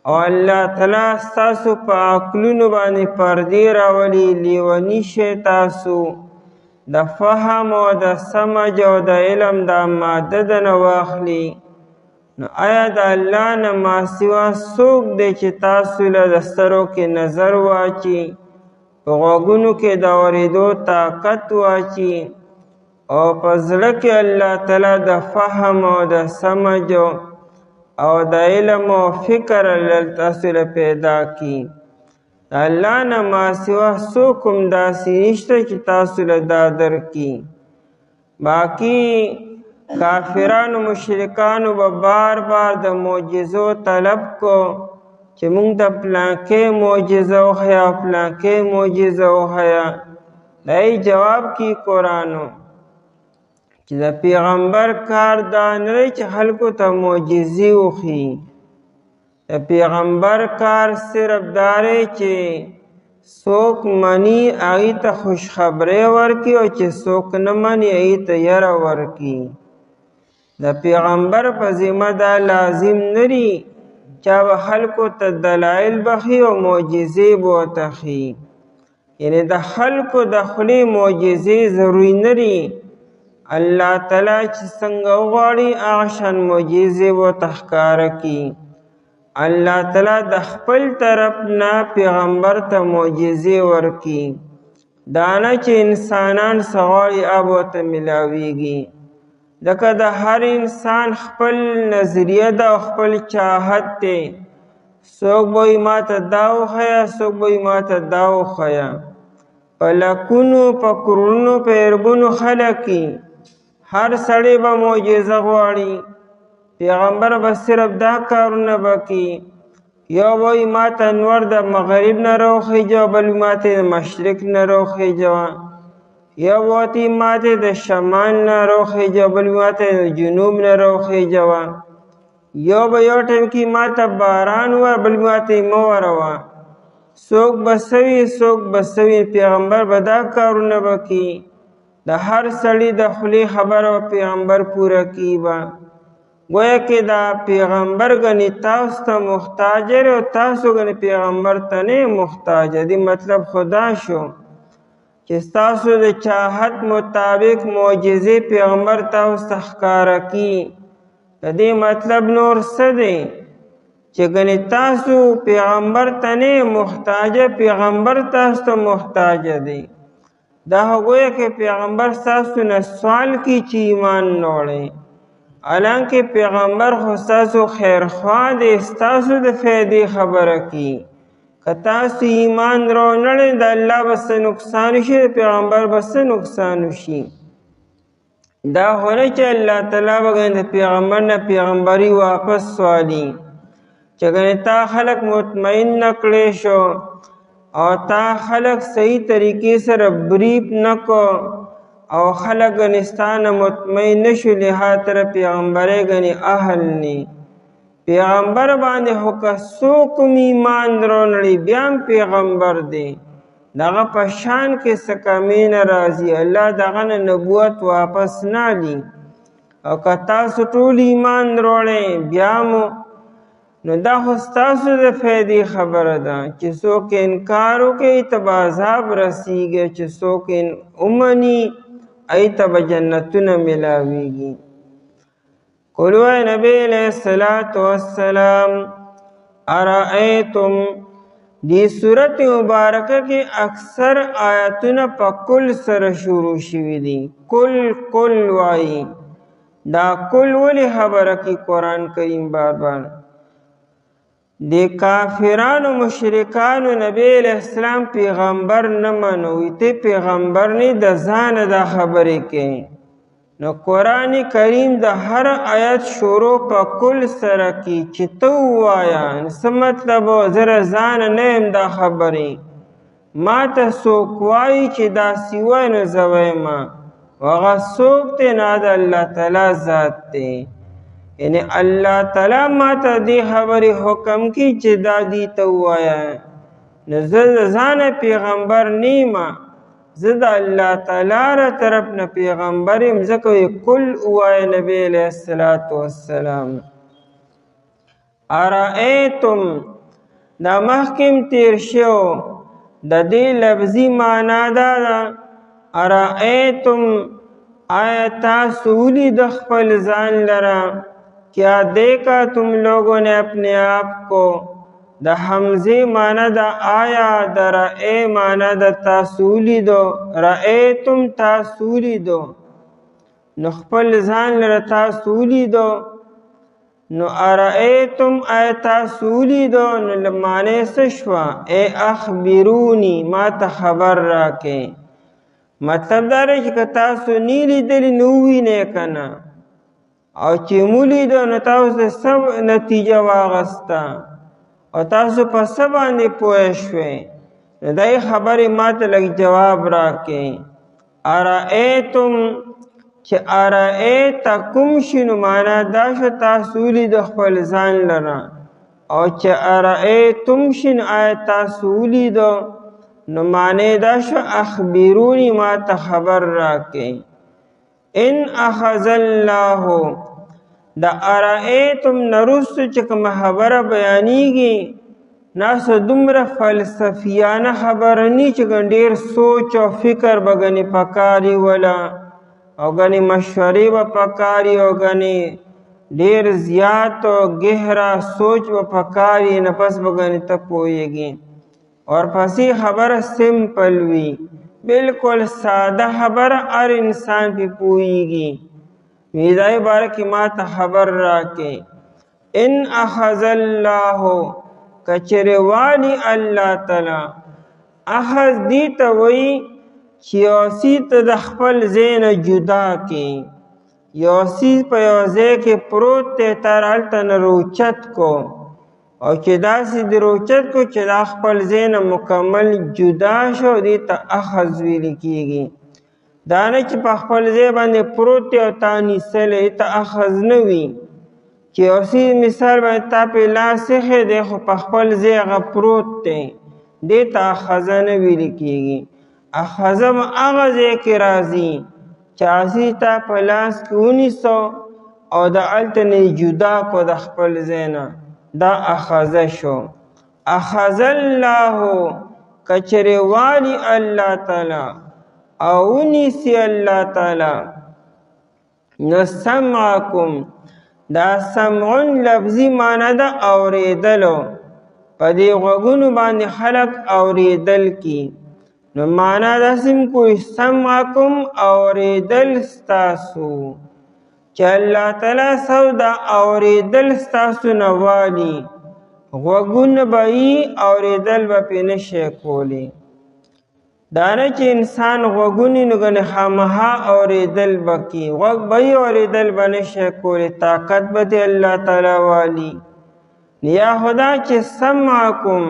او الله تعالی ستاسو په عقلونو باندې پردې راولي لیوني شئ تاسو د فهم او د سمج او د علم دا ماده د نه واخلي نو آیا د الله نه ما سوا څوک دی چې تاسو له د سترو کې نظر واچي په غوږونو کې د اورېدو طاقت واچي او په زړه کې الله تعالی د فهم او د سمج او د علم او فکر تاسو له پیدا کی د الله نه ما سوا څوک هم داسې نشته چې تاسو له دا درکي باقي کافرانو مشرکانو به بار بار د معجزو طلب کو چې موږ د پلانکې معجزه وښیه پلانکې معجزه وښیه د جواب کی قرآنو چې د پیغمبر کار دا نه چې خلکو ته معجزې وښيي. د پیغمبر کار صرف دا دی چې څوک مني هغې ته خوشخبری ورکړي او چې څوک نه مني هغې ته یره ورکړي. د پیغمبر په ذمه دا لازم نه دي چا به خلکو ته دلایل بخي او معجزې به ورته ښيي. یعنې د خلکو د خولې معجزې ضروري نه دي. الله تعالی چې څنګه وغواړي هغه شان معجزې به ورته ښکاره کړي. الله تعالی د خپل طرف نه پیغمبر ته معجزې ورکړي. دا نه چې انسانان څه غواړي هغه به ورته میلاویږي. ځکه د هر انسان خپل نظریه ده او خپل چاهت دی. څوک به وایي ما ته دا وښیه، څوک به وایي ما ته دا وښیه. په لکونو په کرونو په اربونو خلک هر سړی به معجزه غواړي. پیغمبر به صرف دا کارونه به کوي. یو به وایي ما ته انور د مغرب نه راوخیجه، بل ما ته د مشرق نه راوخیجه. یو به ورته ما ته د شمال نه راوخیجه، بل ما ته د جنوب نه راوخیجه. یو به یو ټایم کې ما ته باران وه، بل ما ته مه وروه. څوک به څه وي څوک به څه وي. پیغمبر به دا کارونه به کوي. د هر سړي د خولې خبره به پیغمبر پوره کوي به. گویا کې دا پیغمبر ګنې تاسو ته محتاج دی او تاسو ګنې پیغمبر ته نه محتاج دی. مطلب خدا شو چې ستاسو د چاهت مطابق معجزې پیغمبر تاسو ته ښکاره کړي. د دې مطلب نور څه دی چې ګنې تاسو پیغمبر ته نه محتاجه، پیغمبر تاسو ته محتاج دی. دا گویا کې پیغمبر ستاسو نه سوال کوي چې ایمان نه وړئ. حالانکه پیغمبر خو ستاسو خیرخواه دی، ستاسو د فایدې خبره کوي. که تاسو ایمان راونړئ د الله به څه نقصان وشي، د پیغمبر به څه نقصان وشي. دا خو نه چې الله تعالی به د پیغمبر نه پیغمبري واپس سوالي چې ګنې تا خلک مطمئن نه کړی شو او تا خلک صحیح طریقې سره بریف نه کو او خلک ګنې ستا نه مطمئن نه شو، لهذا تر پیغمبرۍ ګنې اهل نه. پیغمبر باندې خو که څوک ایمان راونړي بیا هم پیغمبر دی. دغه په شان کې څه کمی نه راځي. الله دغه نه نبوت واپس نه اخلي. او که تاسو ټول ایمان راوړئ بیا مو نو دا خو ستاسو د فایدې خبره ده چې څوک انکار وکړي ته به عذاب رسیږي، چې څوک ومني هغې ته به جنتونه میلاویږي. قلوه نبی علیہ السلام ارائیتم دی صورت مبارکه کې اکثر آیاتونه په کل سره شروع شوي دي. کل وایي. دا کل ولی خبره کې قرآن کریم بار بار دی کافرانو مشرکانو نبی علیہ السلام پیغمبر نه منوي. ته پیغمبر نه د ځانه دا خبرې کوي. نو قرآن کریم د هر آیت شروع په کل سره کی چې ته ووایه څه مطلب زه ځان نه یم دا خبرې ما ته څوک وایي چې داسې وایي نو زه وایم هغه څوک دی نه د الله تعالی ذات دی. یعنې الله تعالی ما ته دې خبرې حکم کی چې دا دې ته ووایه نو زه د ځانه پیغمبر نه یم، زه د الله تعالی را طرف نه پیغمبر یم. ځکه کل ووایه نبی علیه السلام. ارائیتم دا مخکې تیر شو د دې لفظي معنا دا ده ارائیتم آیا تاسو ولید خپل ځان لره کیا دیکھا تم لوگوں نے اپنے آپ کو. د حمزه معنا د آیا د رأی معنا د تاسولی دو. رأیتم تاسولی دو نو خپل ځان لره تاسولی دو. نو ارأیتم آیا تاسولی دو نو معنی څه شوه ای اخبرونی ما ته خبر راکې. مطلب دا دی چې که تاسو نی لیدلی نو ووینئ که نه او چې مو لیدو نو تاسو د څه نتیجه واغسته او تاسو په څه باندې پوه شوئ نو دای خبرې ما ته لږ جواب راکې. ارائیتم چې ارائیتکم شي نو معنا دا شو تاسو ولید خپل ځان لره، او چې ارائیتم شي نو آیا تاسو ولید نو معنی دا شو اخبرونی ما ته خبر راکې. ان اخذ الله دا ارائیتم نرستو چې کوم خبره بیانیږي ناسو دومره فلسفیانه خبره نی چې ډېر سوچ او فکر به ګنې پکاري ولا او ګنې مشورې به پکاري او ګنې ډېر زیات او گہرا سوچ به پکاري نه پس به ګنې ته پوهېږي. اور پسې خبره سمپل وي، بالکل ساده خبره هر انسان پې پوهېږي. وی دای باره کې ما ته خبر راکې. ان اخذ الله کچره والی الله تعالی اخذ دی ته وی چې یو څیز ته د خپل ځای نه جدا کې، یو څیز په یو ځای کې پروت دی تر هلته نه روچت کو، او چې داسې د روچت کو چې دا خپل ځای نه مکمل جدا شو دی ته اخذ ویل کېږي. دا نه چې په خپل ځای باندې پروت دی او تا نیسلی ته اخذ نه وي، چې یو څیز مثال باندې تا پې لاس ایښی دی خو په خپل ځای هغه پروت دی دې ته اخذه نه ویل کېږي. اخذه به هغه ځای کې راځي چې هغه تا په لاس کې ونیسو او د هلته نه جدا کو د خپل ځای نه، دا اخذه شو. اخذ الله کچرې والی الله تعالی او ونیسي الله تعالی نو سمعکم دا سمعون لفظي معنی ده اورېدلو، په دې غوږونو باندې خلق اورېدل کی نو معنا داسې کوئی سمعکم اورېدل ستاسو چې الله تعالی سو دا اورېدل ستاسو نه والي، غوږونه به یې اورېدل به پې نشی کولی. دا نه چې انسان غوږونې نو ګنې خامخا اورېدل به کي، غوږ به یې اورېدل به نشی کولی، طاقت به دې الله تعالی والي. یا خدا چې سمعکم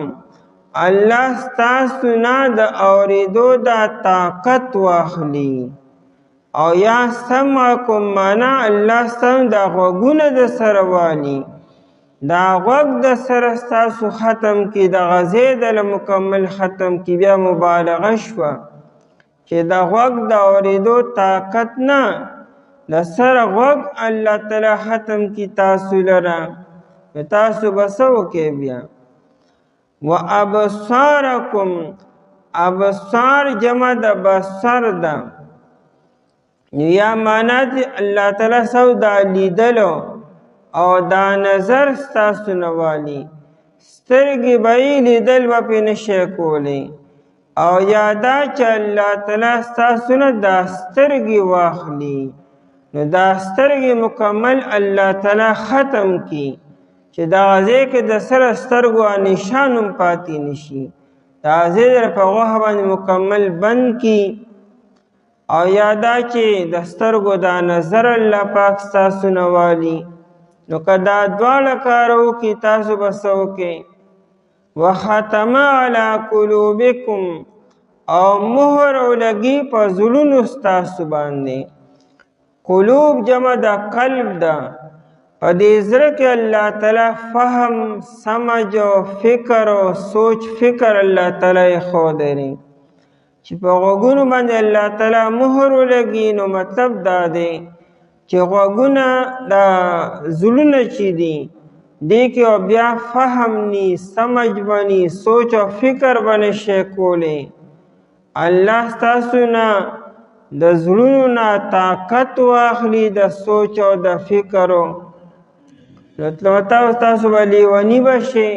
الله ستاسو نه د اورېدو دا طاقت واخلي، او یا سمعکم معنا الله ستاسو دا غوږونه د سره والي، دا غوږ د سره ستاسو ختم کی، د غزې د مکمل ختم کی. بیا مبالغه شوه چې د غوږ د اورېدو طاقت نه د سره غوږ الله تعالی ختم کی تاسو لره، تاسو به څه وکئ بیا. و ابصارکم ابصار جمع د بصر ده، یا معنا چې الله تعالی سو دا لیدلو او دا نظر ستاسو نه والي، سترګې به یې لیدل به پې نشی کولی، او یا دا چې الله تعالی ستاسو نه دا سترګې واخلي نو دا سترګې مکمل الله تعالی ختم کی چې دا ځای کې د سره سترګو نشان هم پاتې نشي، دا ځای در په غوښه باندې مکمل بند کی. او یا دا چې د سترګو دا نظر الله پاک ستاسو نه والي نو که دا دواړه کار وکړي تاسو به څه وکئ. وختم علی قلوبکم او مهر ولګي په زړونو ستاسو باندې. قلوب جمع د قلب ده، په دې زړه کې الله تعالی فهم سمج او فکر او سوچ فکر الله تعالی ایښودی دی چې په غوږونو باندې الله تعالی مهر ولګي. نو مطلب دا دی چې غوږونه دا زړونه چې دي دې کې او بیا فهم نی، سمج بنی، سوچ او فکر به نشی کولی. الله ستاسو نه د زړونو نه طاقت واخلي د سوچ او د فکرو. نو تاسو به لیونی بشئ.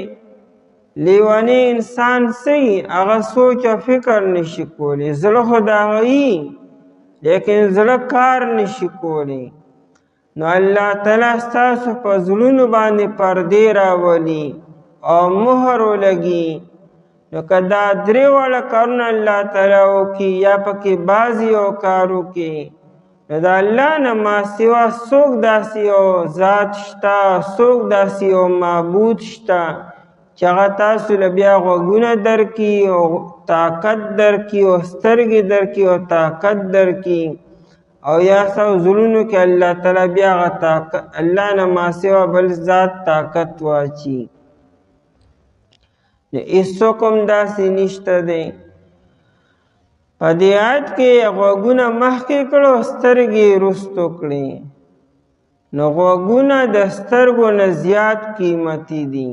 لیونی انسان صحیح هغه سوچ او فکر نشي کولی، زړه خو د هغه وي لیکن زړه کار نشي کولی. نو الله تعالی ستاسو په زړونو باندې پردې راولي او مهر ولګي. نو که دا درې واړه کارونه الله تعالی وکړي یا پکې بعضې یو کار وکړي نو د الله نه ما سوا څوک داسې یو ذات شته، څوک داسې یو معبود شته چې هغه تاسو له بیا غوږونه درکړي او طاقت درکړي او سترګې درکړي او طاقت درکړي او یا سو زلونو کې الله تعالی بیا الله نه ما سوا بل ذات طاقت واچي نو هیڅوک هم داسې نشته دی. په دې آیت کې غوږونه مخکې کړو سترګې رستو کړې نو غوږونه د سترګو نه زیات قیمتي دي.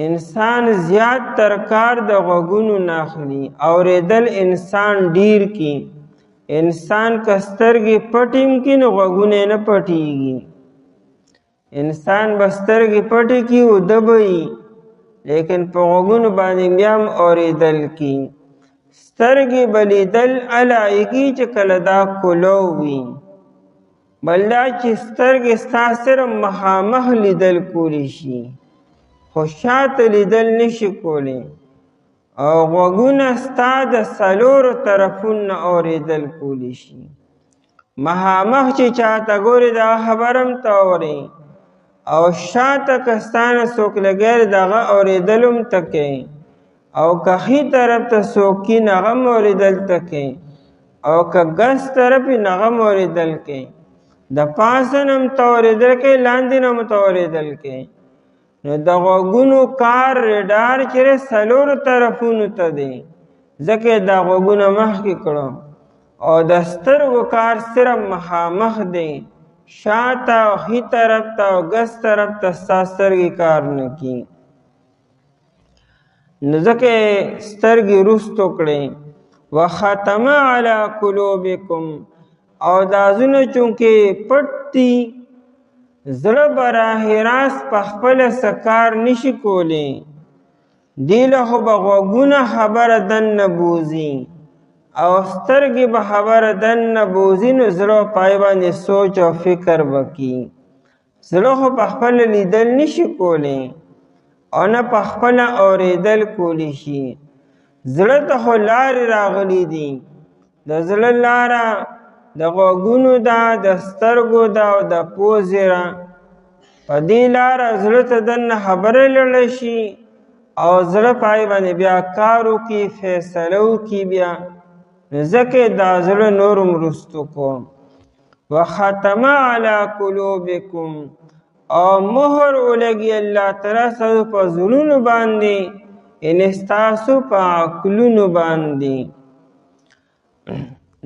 انسان زیات تر کار د غوږونو نه اخلي. اورېدل انسان ډیر کی. انسان که سترګې پټیم کی نو غوږونه نه پټیږي. انسان به سترګې پټې کی او دبوي لیکن په غوږونو باندې بیا هم اورېدل کی. سترګې به لیدل علایقي چې کله دا کولو وي بل دا چې سترګې ستا صرف مخامخ لیدل کولی شي خو شاته لیدل نشي کولی او غوږونه ستا د څلورو طرفونو نه اورېدل کولی شي. مخامخ چې چاته ګورې دا خبره هم ته اورې او شاته که ستا نه څوک لګی دغه اورېدل هم ته کوې او که ښي طرف ته څوک کي نو هغه هم اورېدل ته کوې او که ګس طرف یې نو هغه هم اورېدل کوې. د پاسه نه هم ته اورېدل کوې لاندې نه هم ته اورېدل کوې. نو د غوږونو کار ریډار چې څلورو طرفونو ته دی ځکه یې دا غوږونه مخکې کړو او د سترګو کار صرف مخامخ دی شاته او ښي طرف ته او ګس طرف ته ستا سترګې کار نه کوي. نو ځکه یې سترګې رستو کړې. وختم علی قلوبکم او دا زونه چونکې پټ دي زړه به راهراست په خپله څه کار نشي کولی دې له خو به غوږونه خبره دننه بوځي او سترګې به خبره دننه بوځي نو زړه پای باندې سوچ او فکر به کوي. زړه خو په خپله لیدل نشي کولی او نه په خپله اورېدل کولی شي. زړه ته خو لارې راغلي دي. د زړه لاره د غوږونو ده د سترګو ده او د پوزې ده. په دې لاره زړه ته دننه خبره لړلی شي او زړه پای باندې بیا کار وکړي فیصله وکړي بیا ځکه دا زړه نور هم رستو کو. وختم علی قلوبکم او مهر ولګي الله تعالی ستاسو په زړونو باندې یعنې ستاسو په عقلونو باندې.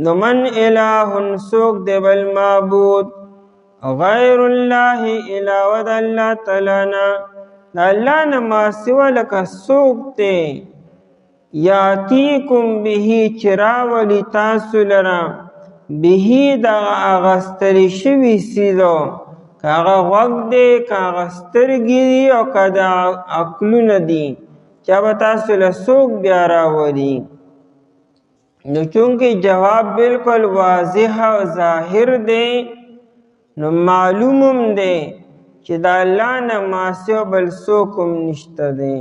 نو من اله څوک دی بل معبود غیر الله علاوه د الله تعالی نه د الله نه ما سوا لکه څوک دی یاتیکم به چې راولي تاسو لره به دغه اغستلی شوي څیزو که هغه غوږ دی که هغه سترګې دي او که د عقلونه دي چا به تاسو له څوک بیا راولي. نو چونکې جواب بالکل واضح او ظاهر دی نو معلوم هم دی چې د الله نه ما سوا بل څوک هم نشته دی.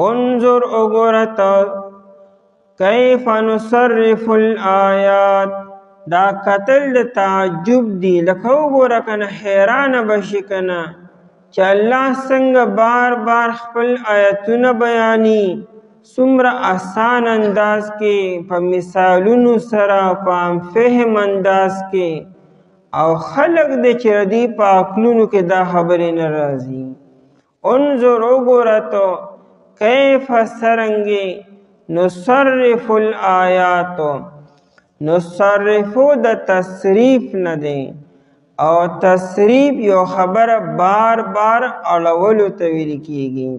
انظر وګوره ته کیف نصرف الآیات دا قتل د تعجب دی لکه وګوره کنه حیرانه بشي کنه چې الله څنګه بار بار خپل آیتونه بیاني څومره آسان انداز کې په مثالونو سره په عام فهم انداز کې او خلق دی چې ردی په عقلونو کې دا خبرې نه راځي. انظر وګوره ته کیف څرنګې نصرف الآیات نصرفو د تصریف نه دی او تصریف یو خبره بار بار اړولو ته ویل کیږي.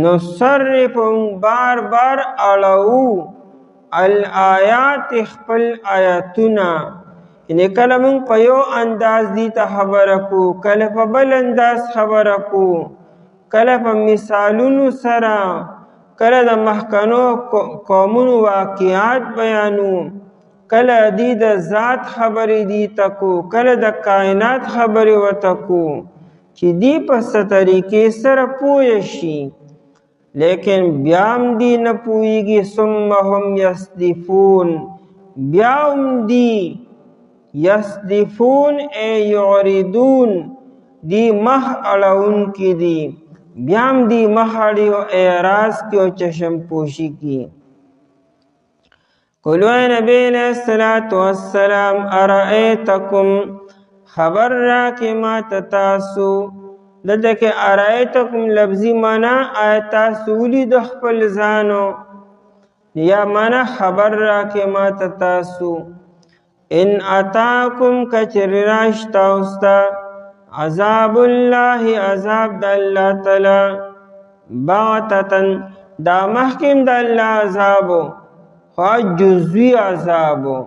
نصرف بار بار اړو الآیات خپل آیاتونه یعنی کله موږ په یو انداز دي ته خبره کو کله په بل انداز خبره کو کله په مثالونو سره کله د مخکنو قومونو واقعات بیانو کله دی د ذات خبرې دی تکو کله د کائنات خبرې وتکو چې دی په څه طریقې سره پوه شي لیکن بیا هم دی نه پوهېږي. ثم هم یصدفون بیا هم دی یصدفون ای یعرضون دی مخ اړونکي دي بیا هم دی مخ اړي او اعراض کې او چشم پوشي کې. قلو اے نبی علیہ السلام ارائیتکم خبر را کی ما تتاسو دلته کې ارائیتکم لفظی مانا آیتا سولی د خپل ځانو یا مانا خبر را کی ما تتاسو ان اتاکم کچر راشتا استا عذاب اللہ عذاب دا اللہ تعالی باغتتن دا محکم دا اللہ عذابو خواہ جزوی عذابو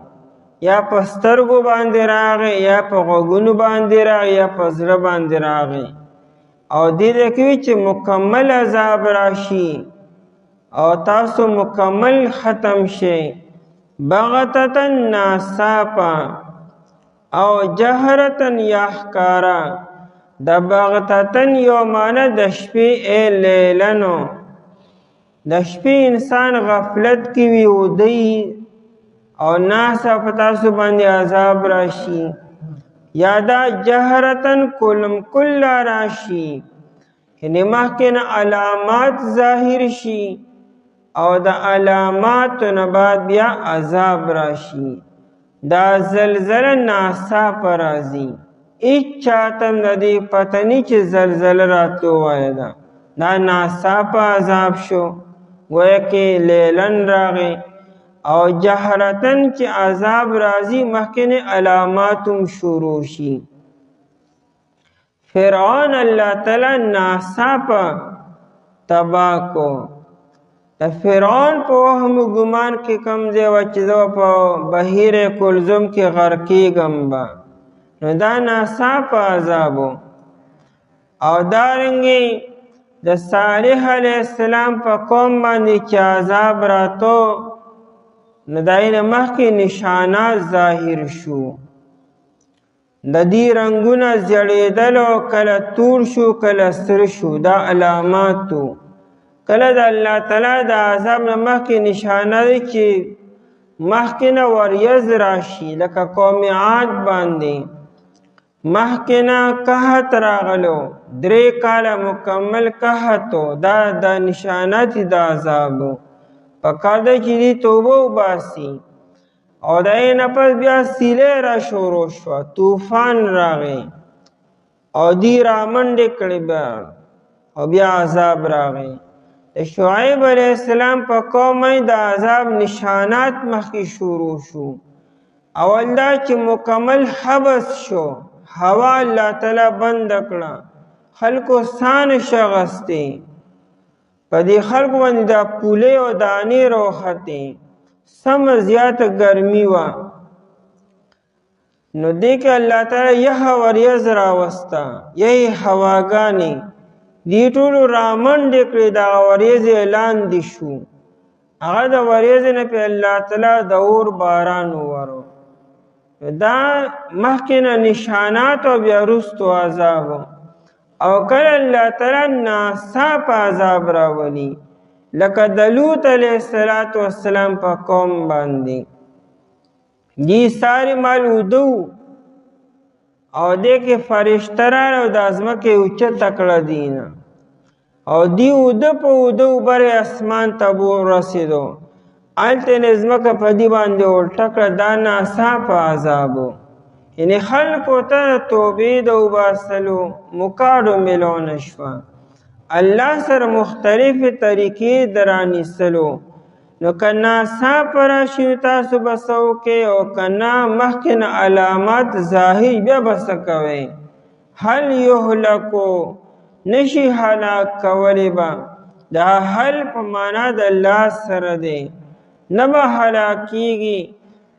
یا پسترگو باندې راغی یا په غوږونو باندې راغی یا په زړه باندې راغی او دې کوي چې مکمل عذاب راشي او تاسو مکمل ختم شي بغتتن ناصافا او جهرتن یا ښکارا د بغتتن یو معنی د شپې ای لیلنو د شپې انسان غفلت کې وي ودی او ناسا پتاسو باندې عذاب راشي یا دا جهرتن کلم کل راشي یعنی مخکې علامات ظاهر شي او د علاماتو نه بعد بیا عذاب راشي دا زلزله ناڅاپه راځي هیڅ چاته هم د دې پته نه چې زلزله راتلو وایه ده دا ناڅاپه عذاب شو گویا کې لیلن راغی او جهرتن چې عذاب راځي مخکې علاماتم شروع شي فرعون الله تعالی ناڅاپه تباه کو د فرعون په وهم ګمان کې کم دی و چې زه په بحیر کلزم کې غرق کېږم به نو دا ناڅاپه عذاب او دارنګې د صالح علیه السلام په قوم باندې چې عذاب راتو نو د هغې مخکې نشانات ظاهر شو د دې رنګونه زیړېدل او کله تور شو کله سر شو دا علاماتو کله د الله تعالی د عذاب نه مخکې نشانه دی چې مخکې نه وریځ راشي لکه قوم عاد باندې مخکې نه قحط راغلو 3 کاله مکمل قحطو دا د نشانات د عذابو پکار دی چې دې توبه وباسي او د هغې نه پس بیا سیلۍ را شروع شوه طوفان راغی او دې رامنډې کړې بیا او بیا عذاب راغی د شعیب علیه السلام په قوم د عذاب نشانات مخکې شروع شو اول دا چې مکمل حبس شو هوا الله تعالی بند کړه خلکو سان شغستې په دې خلکو باندې دا پولې او دانې راوختې سم زیاته ګرمي وه نو دې کې الله تعالی یخه وریځ راوسته یهې هواګانې دې ټولو رامنډې کړې دغه وریځې لاندې شو هغه د وریځې نه پې الله تعالی د اور باران وورو دا مخکې نه نشانات او بیا وروستو عذاب او کله الله تعالی ناڅاپه عذاب راولي لکه د لوط علیه السلام په قوم باندې دې ساري مال اوده او دې کې فرشته راغله او د ځمکې اوچته کړه دینه او دې اوده په اوده اوبرې اسمان ته ورسېدو هلته یې ځمکه په دې باندې الټه کړه دا ناڅاپه عذاب و یعنې خلکو ته د توبې د وباسلو مکاډو میلو نه شوه الله سره مختلفې طریقې د رانیسلو نو که ناڅاپه راشي تاسو به څه وکئ او که نه مخکې نه علامات ظاهر بیا به څه کوئ هل یهلکو نشي هلاک کولی به دا حل په معنا د الله سره دی نه به هلاکیږي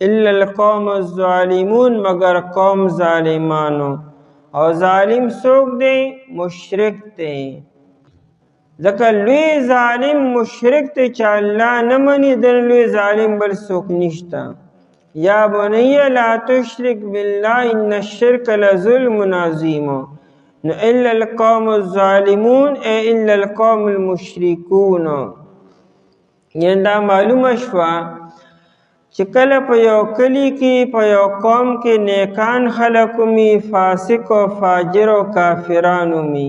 الا القوم الظالمون مگر قوم ظالمانو او ظالم څوک دی مشرک دی ځکه لوی ظالم مشرک دی چې الله نه مني د لوی ظالم بل څوک نشته یا بنی لا تشرک بالله ان الشرک لظلم عظیم نو الا القوم الظالمون الا القوم المشرکون یعنی دا معلومه شوه چې کله په یو کلي کې په یو قوم کې نیکان خلک ومي فاسق او فاجر او کافران ومي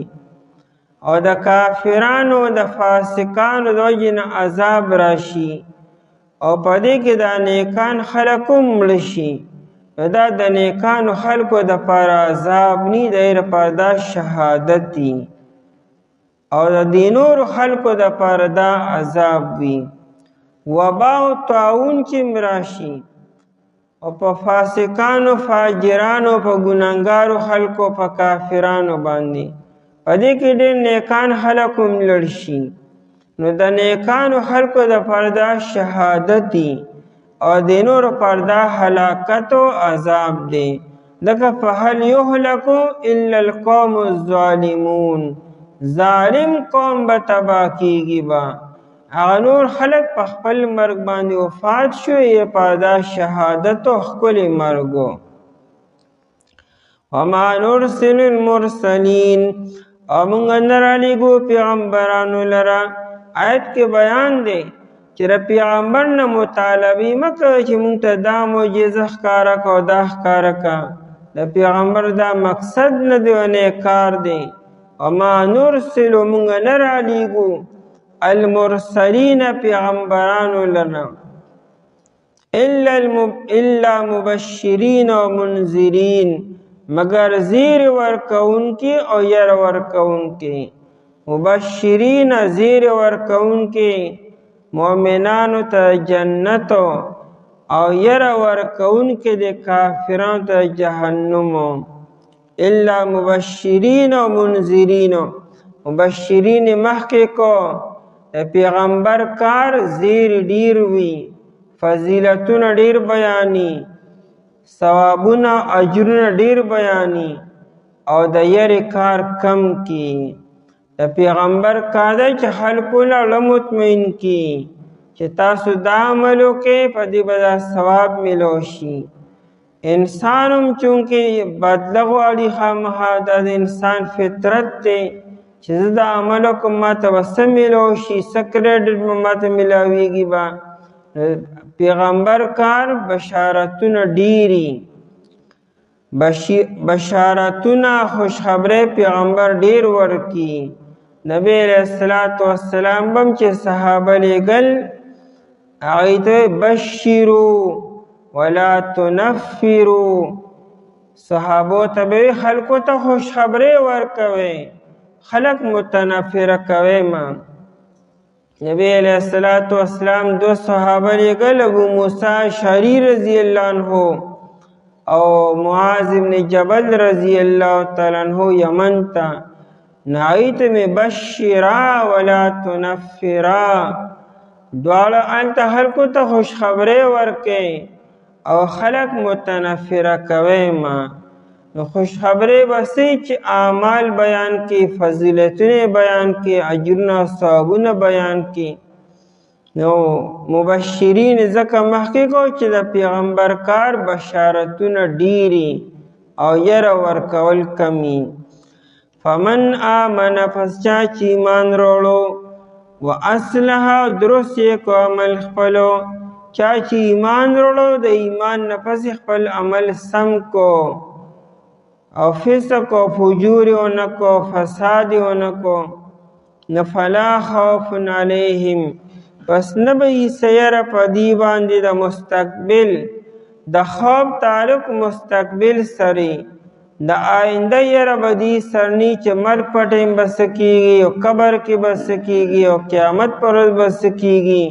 او د کافرانو د فاسقانو د وجې نه عذاب راشي او په دې کې دا نیکان خلک هم مړه شي دا د نیکانو خلکو دپاره عذاب نی دی دپاره دا شهادت دی او د دې نورو خلکو دپاره دا عذاب وي وبا او طاعون چې راشي او په فاسقانو فاجرانو په ګناهګارو خلکو په کافرانو باندې په دې کې ډېر نیکان خلک هم لړ شي نو د نیکانو خلکو دپاره دا شهادت دی او د نورو پر دا هلاکت او عذاب دی لکه فهل یهلکو الا القوم الظالمون ظالم قوم به تباه کیږي به هغه نور خلک په خپل مرګ باندې وفات شو یې په دا شهادت او ښکلي مرګ وما نرسل المرسلین او موږ نه رالیږو پیغمبرانو لره آیت کې بیان دی چې د پیغمبر نه مطالبې مه کوه چې موږ ته دا معجزه ښکاره که او دا ښکاره که د پیغمبر دا مقصد نه دی او نه کار دی وما نرسلو موږ نه رالیږو المرسلین پیغمبرانو لره الا مبشرین و منذرین مگر زیر ورکونکي او ير ورکونکي مبشرین زیر ورکونکي مؤمنانو ته جنت او ير ورکونکي د کافرانو ته جهنم الا مبشرین و منذرین مبشرین مخکې کو د پیغمبر کار زیر ډیر وي فضیلتونه ډیر بیانی ثوابونه اجرونه ډیر بیانی او د یری کار کم کی د پیغمبر کار دی چې خلکو له مطمئن کی چې تاسو دا عمل وکئ په دې به دا ثواب میلو شي انسان هم چونکې بدله غواړي خامخا دا د انسان فطرت دی چې زه دا عمل وکړم ماته به څه میلو شي څه کریډټ به ماته میلاویږي به پیغمبر کار بشارتونه ډیری بشارتونه خوشخبری پیغمبر ډیر ورکی نبی علیہ الصلوۃ والسلام بم چې صحابه لګل هغه ته بشروا ولا تنفروا صحابو ته خلکو ته خوشخبری ورکوي خلق متنفر کوي ما نبی علیہ الصلوۃ والسلام دو صحابه لګل ابو موسی اشعری رضی الله عنه او معاذ بن جبل رضی الله تعالی عنہ یمن تا نایت میں بشرا ولا تنفرا دواړه انت خلکو ته خوشخبری ورکې او خلق متنفر کوي ما نو خوشخبری بسې چې اعمال بیان کی فضیلتونه بیان کی اجرونه ثوابونه بیان کی نو مبشرین ځکه مخکې کو چې د پیغمبر کار بشارتونه ډیری او ير ورکول کمی فمن آمن پس چا چې ایمان وروړو واصلح درست کو عمل خپلو چا چې ایمان وروړو د ایمان نه پس خپل عمل سم کو او فسق و فجور ونکو فساد ونکو نفلا خوف علیہم پس نبی سیر پا دی باندی دا مستقبل دا خواب تعلق مستقبل سری دا آئندہ یر بدی سرنی چه مرگ پٹیم بسکیگی او قبر کی بسکیگی او قیامت پر بسکیگی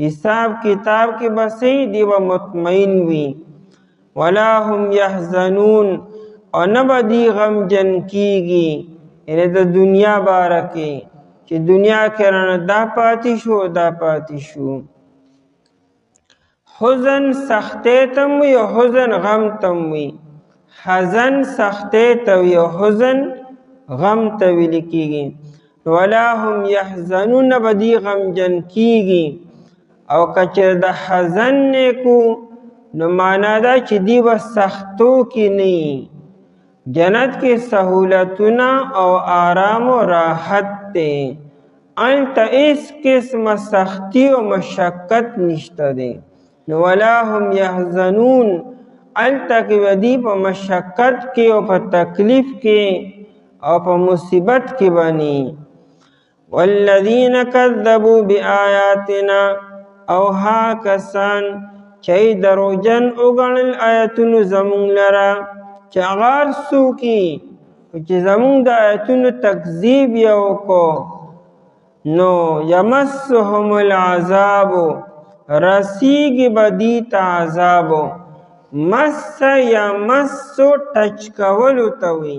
حساب کتاب کی بسی دی و مطمئن وی ولا هم یحزنون او نبا دی غم جن کیگی یعنی دا دنیا بارکی چې دنیا کرانه دا پاتی شو دا پاتی شو حزن سختی تم وی او حزن غم تم وی حزن سختی توی او حزن غم توی لکیگی ولا هم یحزنون نبا دی غم جن کیگی او کچر دا حزن نیکو نو مانا دا چې دی با سختو کی نی جنت کی سہولتنا او آرام و راحت تے انتا اس قسم سختی و مشقت نشتا دے ولا هم یحزنون انتا کی ودی پا مشقت کی و پا تکلیف کی او پا مصیبت کی بنی والذین کذبوا بآیاتنا او ها کسان چی دروجن اگنل آیتونو زمون لرا چی اغار سوکی چی زمون دا آیتونو تکذیب یو کو نو یمسهم العذابو رسیگی بدیت عذابو مس یا مسو ټچ کولو توي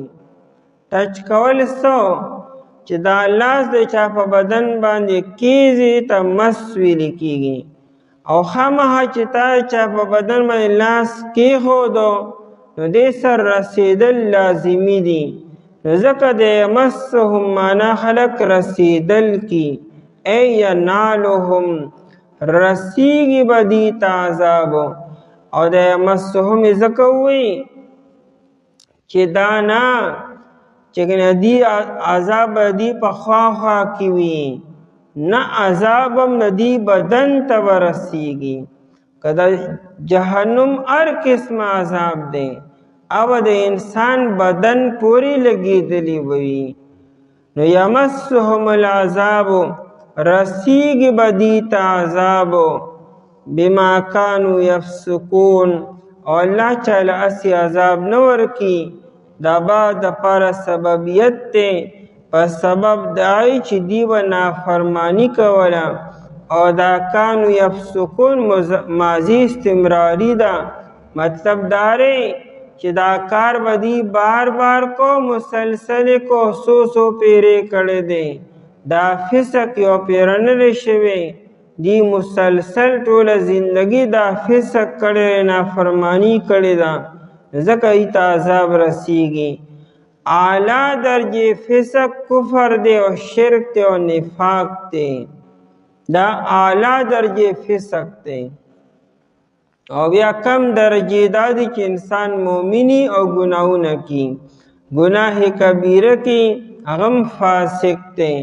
ټچ کول سو چې دا لاس د چا په بدن باندې کیږي ته مس ویل کیږي او خامخا چې تا چا په بدن باندې لاس کیښودو نو دې سر رسیدل لازمي دي نو ځکه د مسهم معنا خلق رسیدل کی ای ینالهم رسیږي به دې ته عذابو او د مسهم ځکه وي چې دا نه چې دی عذاب دی په خواخوا کې وي نه عذاب هم دی بدن ته ورسیږي کدا جهنم هر قسم عذاب دی او د انسان بدن پوری لګیدلی وي نو یمسهم العذاب رسیږي بدی ته عذاب بما كانوا يفسقون او الله تعالی اسی عذاب نور کی دا با د پر سببیت ته په سبب دای چې دی و نافرمانی کوله او دا کانو یفسقون ماضی استمراری دا مطلب داره چې دا کار بدی بار بار کو مسلسل کو سو پیره کړي دي دا فسق یو پیرنه شوی دی مسلسل ټول زندگی دا فسق کړي نافرمانی کړي دا ځکه ایت عذاب رسیږي اعلی درجه فسق کفر دی او شرک دی او نفاق دی دا اعلی درجه فسق دی او بیا کم درجه دا دی چې انسان مومنی او گناهونه کی گناه کبیره کی هغه فاسق دی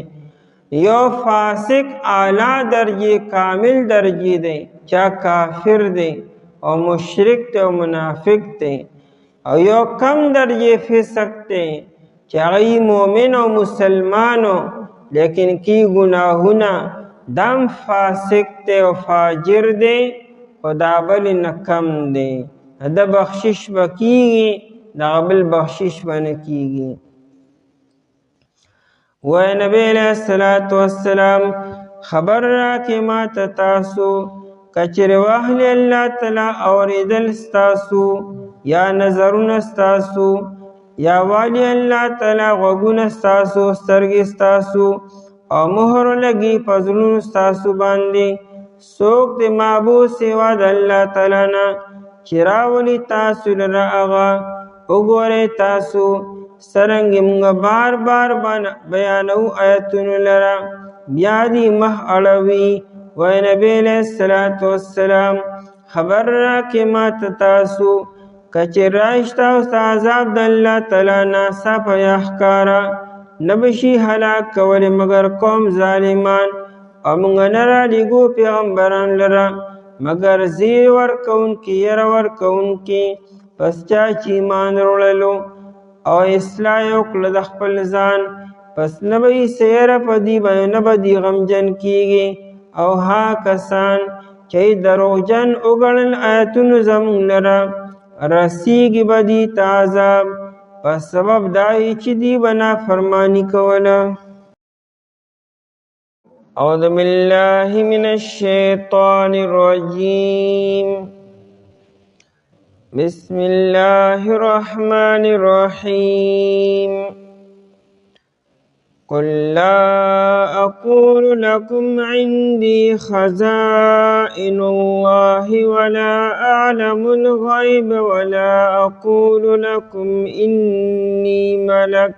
یو فاسق اعلی درجه کامل درجه دی چا کافر دی او مشرک دی او منافق دی او یو کم درجه فسق دی چې هغه مؤمن او مسلمانو لیکن کی گناهونه دم فاسق دی او فاجر دی خدا بل نکم دی دا بخشش بکیږي دا بل بخشش بنه کیږي و نبی علیہ الصلوۃ والسلام خبر را کې ما تاسو کچره واهل الله تعالی اوریدل ستاسو یا نظرون ستاسو یا والی الله تعالی غوګون ستاسو سترګې ستاسو او مهر لګي پزلون ستاسو باندې سوک د معبود سوا د الله تعالی نه چراولی تاسو لره هغه وګورئ تاسو سرنګ موږ بار بار بیانو آیتونو لره بیا دې مخ اړوي وای نبی علیہ الصلوۃ والسلام خبر را کې ما تاسو کچې راشته او عذاب د الله تعالی ناسا په احکارا نبشي هلاک کول مگر قوم ظالمان او موږ نه را لګو پیغمبران لره مگر زیر ورکون کی ير ورکون کی پس چا چې ایمان وروړلو او اصلاح وکړه د خپل ځان پس نه به سیر په دی باندې نه به دی غمجن کیږي او ها کسان چې دروغجن وګڼل آیتونو زموږ لره رسیږي به دی عذاب په سبب دای چې دی به نافرماني کوله اعوذ بالله من الشیطان الرجیم بسم الله الرحمن الرحيم قل لا أقول لكم عندي خزائن الله ولا أعلم الغيب ولا أقول لكم إني ملك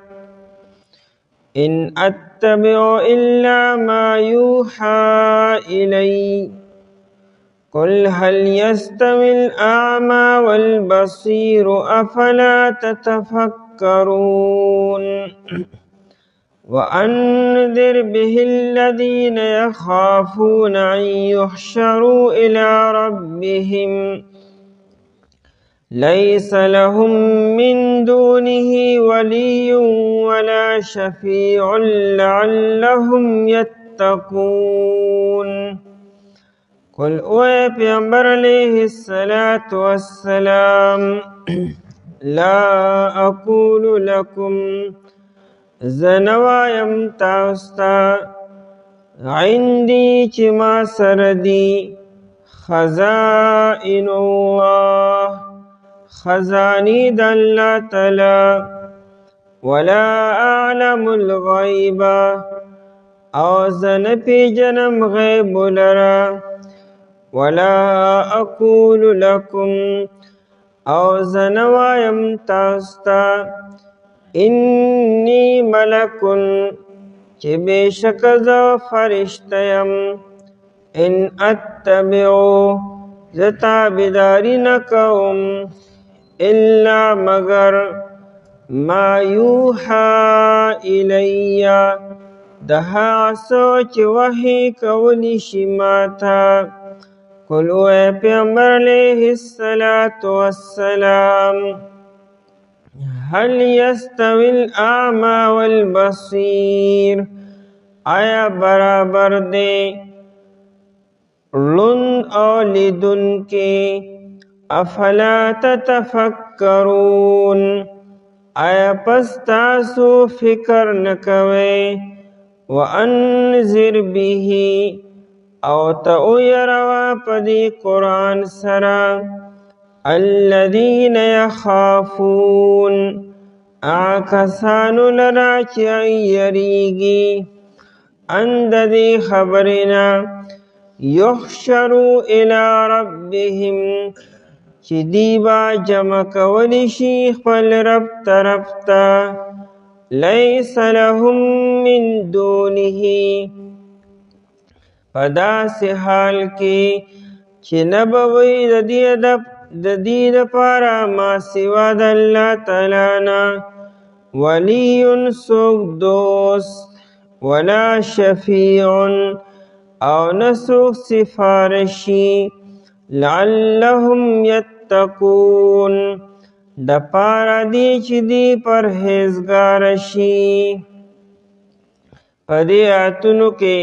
إن أتبع إلا ما يوحى إلي قل هل يستوي الأعمى والبصير أفلا تتفكرون وأنذر به الذين يخافون أن يحشروا إلى ربهم ليس لهم من دونه ولي ولا شفيع لعلهم يتقون قل اوے پیغمبر علیہ السلام لا اقول لکم زنوایم تاستا عندي چې ما سره دي خزائن الله خزانی د الله تعالی ولا اعلم الغیب او زن پیجنم غیب لرا ولا اقول لكم او زنوایم تاستا انی ملکن چې بشک زه فرشته یم ان اتبعو زه تابعداري نه کوم الا مگر ما یوحى الی د هغه څه چې وحی کولی شي ماته قل اوے پیغمبر علیہ السلام هل يستوي الاعمى والبصير آیا برابر دے ړوند او لیدونکي افلا تتفکرون آیا پس تاسو فکر نکوئ وانذر به او ته ويروا پدې قرآن سره الذين يخافون آکسانو لرا چې یریږي اند دې خبرنا يحشروا الى ربهم چې دیبا جمع کولی شي خپل رب طرف ته ليس لهم من دونه پداسې حال کې چې نه به وي د دې دپاره ما سوا د الله تعالی نه ولی څوک دوست ولا شفیع او نه څوک سفارشي لعلهم یتقون دپاره دی چې دی پرهیزګار شي په دې آیتونو کې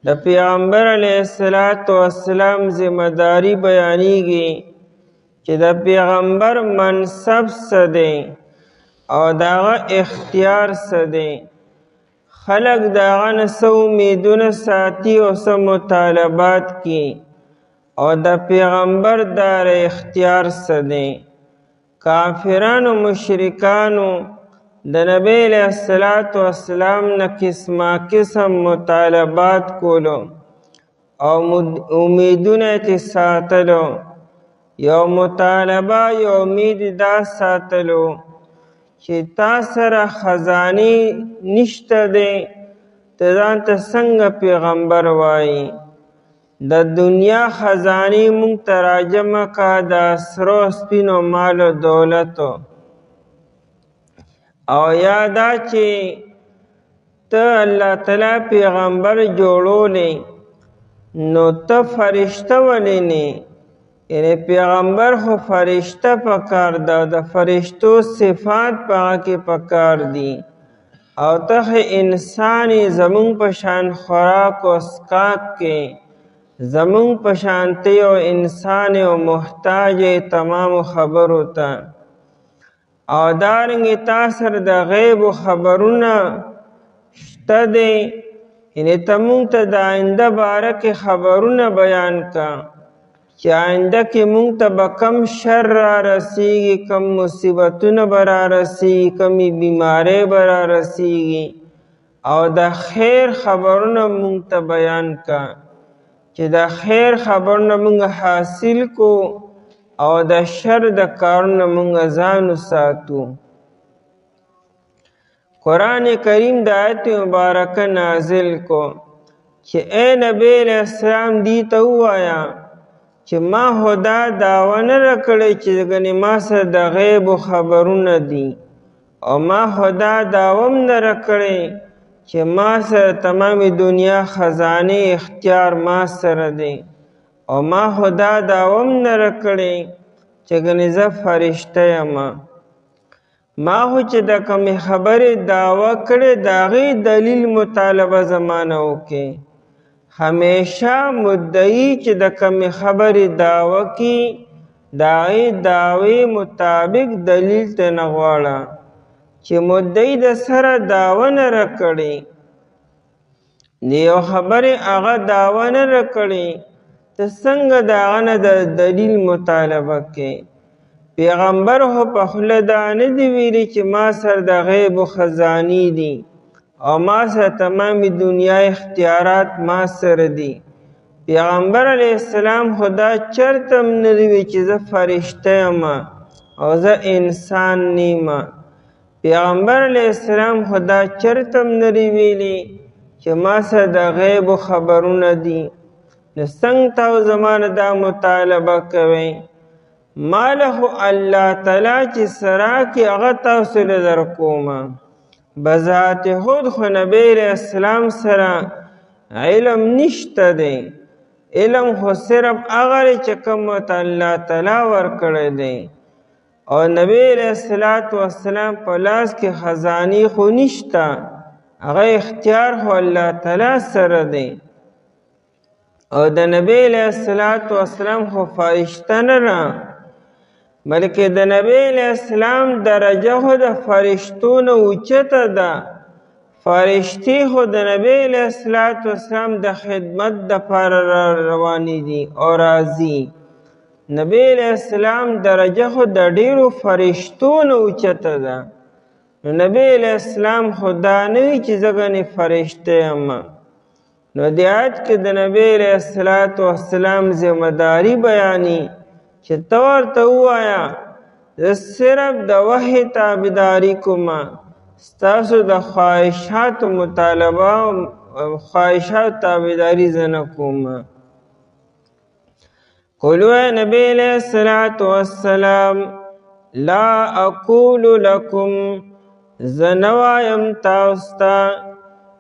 د پیغمبر علیه السلام ذمہداری بیانیږي چې د پیغمبر منصب څه دی او دغه اختیار څه دی خلق دغه نه څه امیدونه ساتي او څه مطالبات کوي او د پیغمبر دار اختیار څه دی کافرانو مشرکانو د نبی علیہ السلام نه قسمه قسم مطالبات کولو او امیدونه تی ساتلو یو مطالبه یو امید دا ساتلو چې تا سره خزانی نشته دی ته ځان ته څنګه پیغمبر وایي د دنیا خزانی مونږ ته راجمع کا د سرو سپینو مال و دولتو او یادا چې ته الله تعالی پیغمبر جوړولې نو ته فرشته ولې نه یعنی پیغمبر خو فرشته پکار ده د فرشتو صفات پهغه کې پکار دي او ته انسانی زمون په شان خوراک او اسکاک کې زمون په شانتی او انسان او محتاج تمام خبرو ته او دارنګه تاسو د غیب خبرونه شته دي یعنی تمون ته د آینده باره کې خبرونه بیان کا چې آینده کې مونږ ته به کم شر را رسیږي کم مصیبتونه به را رسیږي کمی بیماری به را رسیږي او د خیر خبرونه مونږ ته بیان کا چې د خیر خبرونه مونږ حاصل کو او د شر د کارونه مونږ ځان وساتو قرآن کریم د آیت مبارکه نازل کو چې اے نبی علیہ السلام دی ته ووایا چې ما خدا دعوه نه راکړی چې ګنې ما سره د غیب خبرونه دي او ما خدا دعوه هم نه راکړی چې ما سره تمام دنیا خزانه اختیار ما سره دی او ما خدا دعوه هم نه راکړی چې ګنې زه فرشته یم ما خو چې د کومې خبرې دعوه کړې د هغې دلیل مطالبه زمانه وکړې همیشه مدعی چې د کمی خبرې دعوه کی د هغې دعوې مطابق دلیل ته نه غواړه چې مدعي د سره دعوه نه راکړي د یو خبرې هغه دعوه نه راکړي ته څنګه د هغه نه د دلیل مطالبه کوې پیغمبر خو په خوله دا نه دي ویلي چې ما سره د غیبو خزانې دي او ما سره تمامي دنیا اختیارات ما سره دي پیغمبر علیه السلام خدا چرته هم نه دي وی چې زه فرشته یم او زه انسان نیمه پیغمبر علیه السلام خدا چرته هم نه دي ویلي چې ما سره د غیبو خبرونه دي نو څنګه تاسو زما نه دا مطالبه کوئ ما له الله تعالی چې سره کې هغه تاسو له درکومه بذات خود خو نبی علیہ السلام سره علم نشته دی علم خو صرف هغه چې کوم ته الله تعالی ورکړی دی او نبی علیہ السلام په لاس کې خزانې خو نشته هغه اختیار خو الله تعالی سره دی او د نبی علیہ السلام خو فرشته نه ده بلکې د نبی علیہ السلام درجه خو د فرشتو نه اوچته ده فرشتي خو د نبی علیہ السلام د خدمت دپاره روانې دي او راځي نبی علیہ السلام درجه خو د ډیرو فرشتو نه اوچته ده نو نبی علیہ السلام خو دا نه وي چې زه ګنې فرشته یم نو د آیت کې د نبی علیہ السلام ذمہداري بیاني چې ته ورته ووایه زه صرف د وحی تابعداري کوم ستاسو د خواهشاتو مطالبه خواهشاتو تابعداري زه نه کوم قولوا نبی علیہ السلام لا اقول لکم زه نه وایم تاسو ته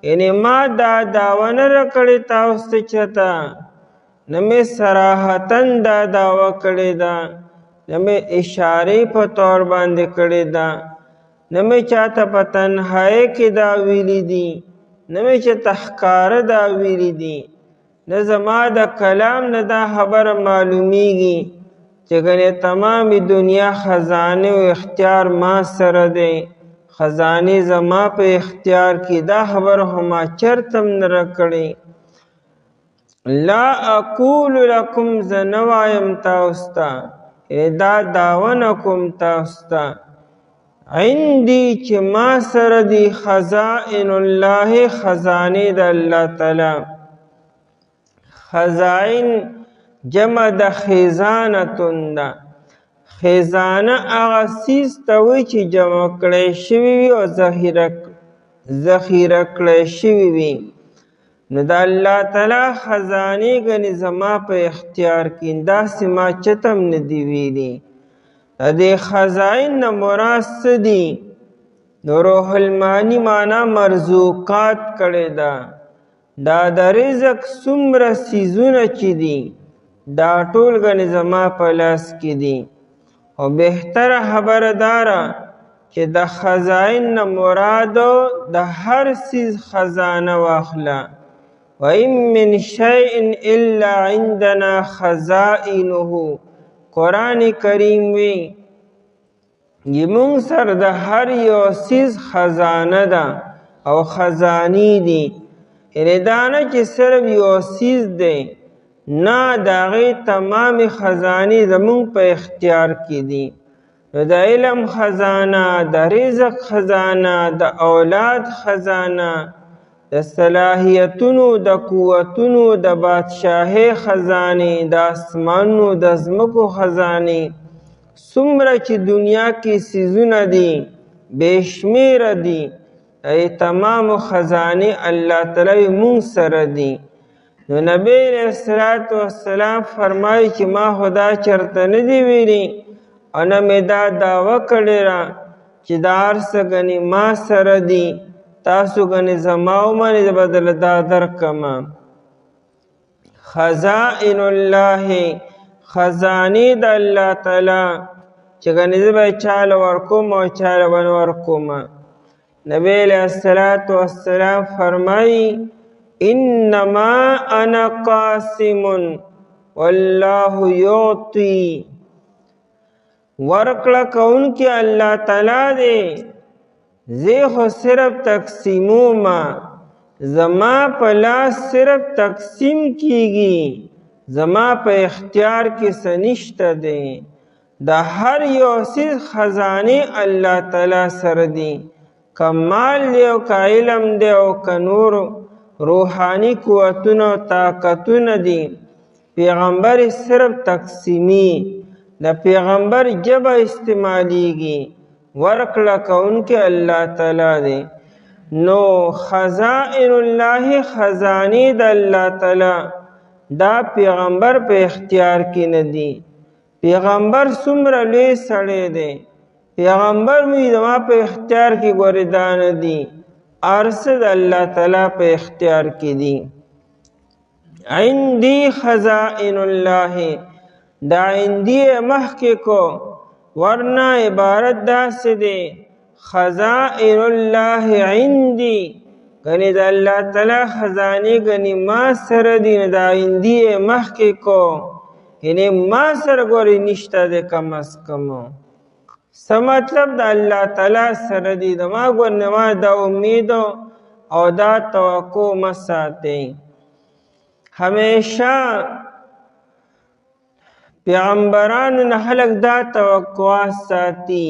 یعنی ما دا دعوه نه راکړې تاسو ته چېرته نه مې صراحتاً دا دعوه کړې ده نه مې اشارې په طور باندې کړې ده نه مې چاته په تنهایۍ کې دا ویلي دي نه مې چاته ښکاره دا ویلي دي نه زما د کلام نه دا خبره معلومیږي چې ګنې تمامي دنیا خزانې او اختیار ما سره دی خزانې زما په اختیار کې دا خبره خو ما چرته هم نه راکړې لا اقول لکم زه نه وایم تاسو ته دا دعوه نه کوم تاسو ته عندي چې ما سره دي خزائن الله خزانې د الله تعالی خزائن جمع د خزانتون ده خزانه هغه څیز ته وایي چې جمع کړی شوي وي او ذخیره کړی شوي وي نو د الله تعالی خزانې ګنې زما په اختیار کې داسې ما چته هم نه دي ویلي د دې خزائن نه مراد څه دي نو روح المانی معنا مرزوقات کړې ده دا د رزق څومره څیزونه چې دي دا ټول ګنې زما په لاس کې دي او بهتره خبره داره چې د خزائن نه مرادو د هر څیز خزانه واخله وَإِن مِّن شَيْءٍ إِلَّا عِندَنَا خَزَائِنُهُ قرآن کریم وی زموږ سره د هر یو څیز خزانه ده او خزانې دي یعنې دا نه چې صرف یو څیز دی نه د هغې تمامې خزانې زموږ په اختیار کې دي نو د علم خزانه د رزق خزانه د اولاد خزانه د صلاحیتونو د قوتونو د بادشاهۍ خزانې د اسمانونو د ځمکو خزانې څومره چې دنیا کې څیزونه دي بې شمېره دي تمامو خزانې الله تعالی موږ سره دي نو نبی علیہ السلام فرمایي چې ما خدا چرته نه دی ویلي او نه مې دا دعوه کړې ده چې دا هر څه ګنې ما سره دي تاسو ګنې زما ومنئ زه به درله دا درکړمه خزائن الله خزانې د الله تعالی چې ګنې زه به یې چاله ورکوم او چاله به نه ورکوم نبی علیہ السلام فرمایي انما انا قاسم والله یعطی، ورکړه کونکي الله تعالی دی، زه خو صرف تقسیموما، زما په لاس صرف تقسیم کیږي، زما په اختیار کې څه نشته دی. د هر یو څیز خزانې الله تعالی سره دي، که مال دی او که علم دی او که نور روحانی قوتونه او طاقتونه دي. پیغمبر صرف تقسیمی، د پیغمبر ژبه استعمالیږي، ورکړه کوونکی الله تعالی دی. نو خزائن الله، خزانې د الله تعالی دا پیغمبر په اختیار کې نه دي. پیغمبر څومره لوی سړی دی، پیغمبر مې زما په اختیار کې ګورې دا نه دي، هر څه د الله تعالی په اختیار کې دي. عندي خزائن الله، دا عندي مخکې کو، ورنه عبارت داسې دی خزائن الله عندي، کنی دا اللہ تعالی خزانی کنی ما سر دی، دا عندي مخکې کو، یعنی ما سر گوری نشتا دے کم از کمو. سا مطلب دا اللہ تعالی سر دی، دا ما گور نما دا امیدو او دا توقع مساتے. ہمیشہ پیغمبرانو نه خلق دا توقعات ساتي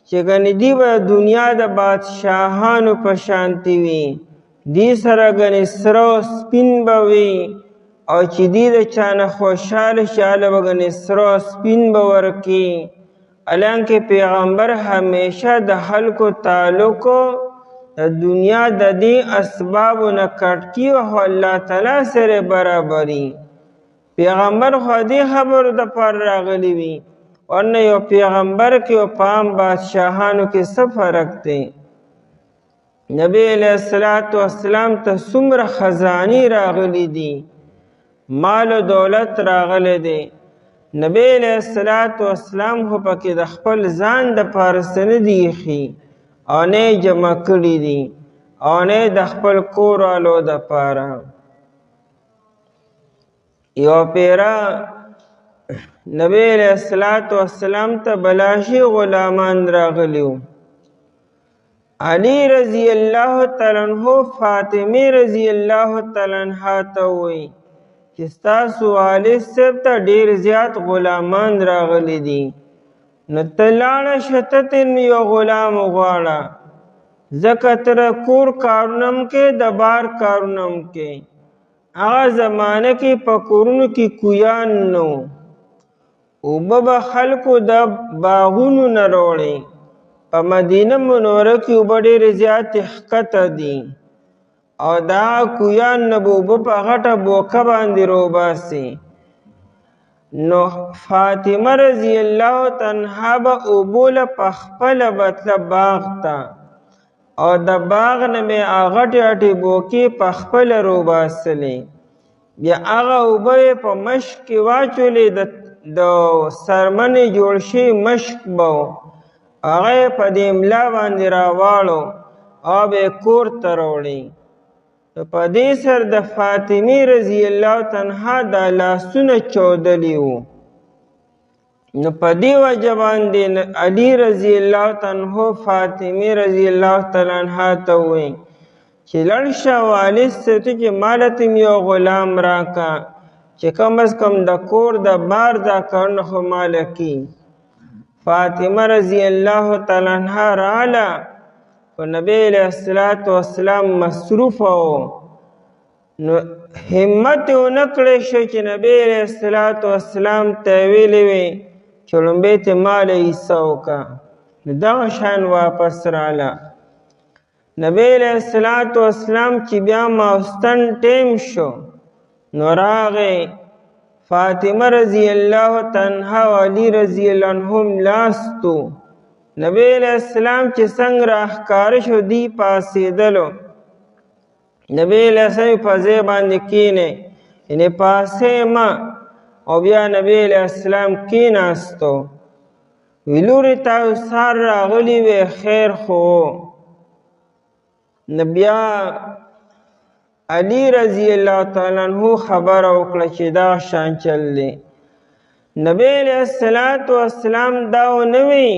چې ګنې دی به دنیا د بادشاهانو په شانتي وي، دی سره ګنې سره او سپین به وي، او چې دی د چا نه خوشحاله شي هله به ګنې سره او سپین به ورکړي. حالانکه پیغمبر همیشه د خلکو تعلقو د دنیا د دې اسبابو نه کټ کي او الله تعالی سره برابري. پیغمبر خو دې خبرو د پر راغلی وي، ورنه یو پیغمبر کې او پام بادشاهانو کې څه فرق دی. نبی علیہ السلام ته څومره خزانې راغلی دي، مال و دولت راغلی دی. نبی علیہ السلام خو پکې د خپل ځان د پاره څه نه دي ایښي او نه یې جمع کړي دي او نه یې د خپل کور والو د پاره. یو پیرا نبی علیہ السلام ته بلاشی غلامان راغلیو. علی رضی اللہ تعالی عنہ فاطمه رضی اللہ تعالی عنہ ته وی چې ستاسو والد صاحب ته ډیر زیات غلامان راغلی دي، نو ته لاړه شه ته یو غلام وغواړه، ځکه تر کور کارونه هم کې د بار کارونه هم کې. هغه زمانه کې په کورونو کې کویان نو، اوبه به خلکو د باغونو نه راوړي. په مدینه منوره کې اوبه ډېرې زیاتې ښکته دي او دا کویان نه به اوبه په غټه بوکه باندې روباسي. نو فاطمه رضی الله عنها به اوبو له پخپله بتله باغ ته، او د باغ نه به غټې غټې بوکې پخپله روباسلې. بیا هغه اوبه یې په مشک کې واچولې، د سرمنې جوړ شوي مشک به و، هغه یې په دې املا باندې راواړو او به یې کور ته راوړي. نو په دې سره د فاطمې رضی الله عنها دا لاسونه چودلي وو. نو په دې وجه باندې علی رضی الله عنه فاطمه رضی الله تعالی عنها ته وویل چې لړ شه والد صاحب ته چې ماله ته یو غلام راکه چې کم از کم د کور د بار دا کارونه خو ماله کي. فاطمه رضی الله تعالی عنها راله، خو نبی علیہ السلام مصروفه و، نو همت یې ونه کړی شو چې نبی علیہ السلام ته ویلې وي چې لومبۍ ته ماله حصه وکړه. نو دغه شان واپس راله. نبی علیہ السلام چې بیا ماوستن ټیم شو نو راغی، فاطمه رضی الله عنها او علی رضی الله عنهم لاستو. نبی علیہ السلام چې څنګه راښکاره شو دی پاسېدلو. نبی علیہ السلام په ځای باندې کښېنئ، یعنې پاسې مه. او بیا نبی علیہ السلام کېناستو. وی لورې تاسو سهار راغلي وې خیر خو. نو بیا علی رضی الله تعالی عنہ خبر وکړه چې دا شان چل دی. نبی علیہ السلام دا ونوي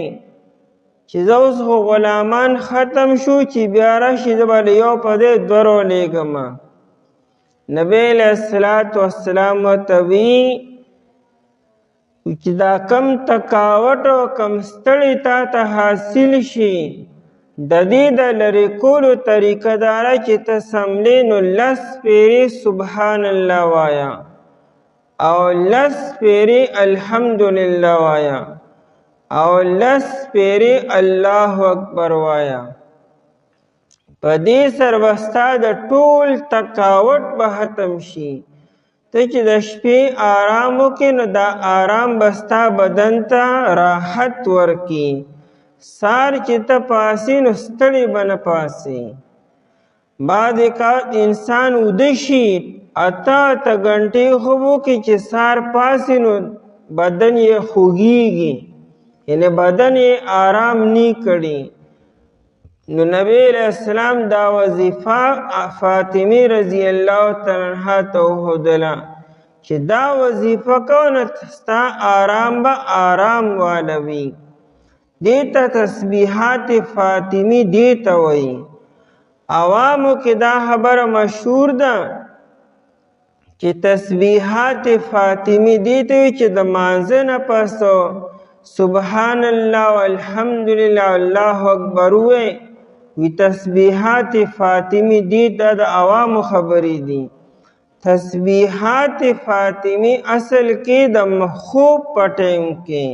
چې زه اوس خو غلامان ختم شو چې بیا راشي زه به یو په دې دوه راولېږم. نبی علیہ السلام ورته وی چې دا کم تکاوټ او کم ستړی تا ته حاصل شي د دې د لرې کولو طریقه دا ده چې ته څملې نو 10 پیرې سبحان الله وایا او 10 پیرې الحمدلله وایا او 10 پیرې الله اکبر وایا. په دې سره به ستا د ټول تکاوټ به ختم شي. ته چې د شپې آرام وکړې نو دا آرام به ستا بدن ته راحت ورکړي. سار چې ته پاسې نو ستړی به نه پاسې. بعد اوقات انسان وده شي 8 غنټې خوب وکړي چې سار پاسې نو بدن یې خوږیږي، یعنی بدن یې آرام نی کړي. نو نبی علیہ السلام دا وظیفه فاطمه رضی الله تعالی عنها ته وښودله چې دا وظیفه کوه نو ستا آرام به آرام والوي. دې ته تسبیحات فاطمي دې ته وایي. عوامو کې دا خبره مشهور ده چې تسبیحات فاطمي دې ته وایي چې د مانځه نه پس سبحان الله والحمدلله الله اکبر ووایي. وی تسبیحات فاطمی دی دا د عوامو خبری دی. تسبیحات فاطمی اصل کې د خوب پټیم کې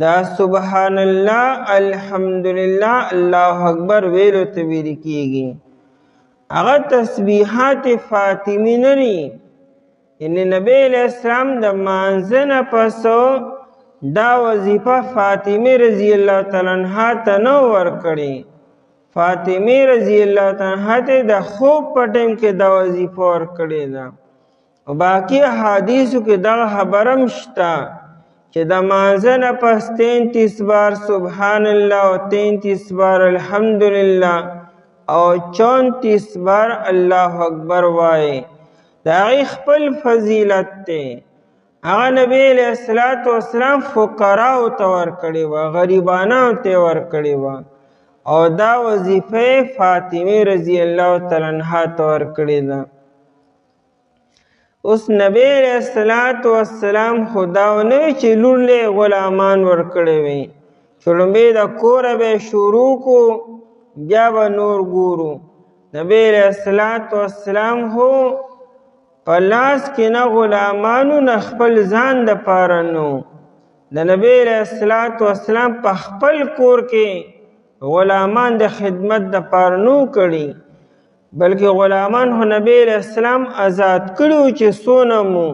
دا سبحان الله الحمدلله الله اکبر ویلو ته ویل کېږي. هغه تسبیحات فاطمی نری، یعنی نبی علیہ السلام د مانځه نه پس دا وظیفه فاطمه رضی الله تعالی عنها ته نه ورکړې. فاطمه رضی الله تعالی عنها ته د خوب په ټیم کې دا وظیفه ورکړې ده. او باقي احادیثو کې دغه خبره هم شته چې د مانځه نه پس 33 بار سبحان الله او 33 بار الحمدلله او 34 بار الله اکبر وایي. د هغې خپل فضیلت دی. هغه نبی علیہ السلام فقراو ته ورکړې وه، غریبانو ته ورکړې وه، او دا وظیفه فاطمه رضی الله تعالی عنها ته ورکړې ده. اوس نبی علیہ السلام خدا ونه وی چې لور له غلامان ورکړې وي، چې لومبې د کوره به شروع کو بیا به نور ګورو. نبی علیہ السلام هو په لاس کې نه غلامانو نه خپل ځان د پاره نو. د نبی علیہ السلام په خپل کور کې غلامان د خدمت د پاره نو کړي، بلکې غلامان هو نبی علیہ السلام آزاد کړي چې څونه مو.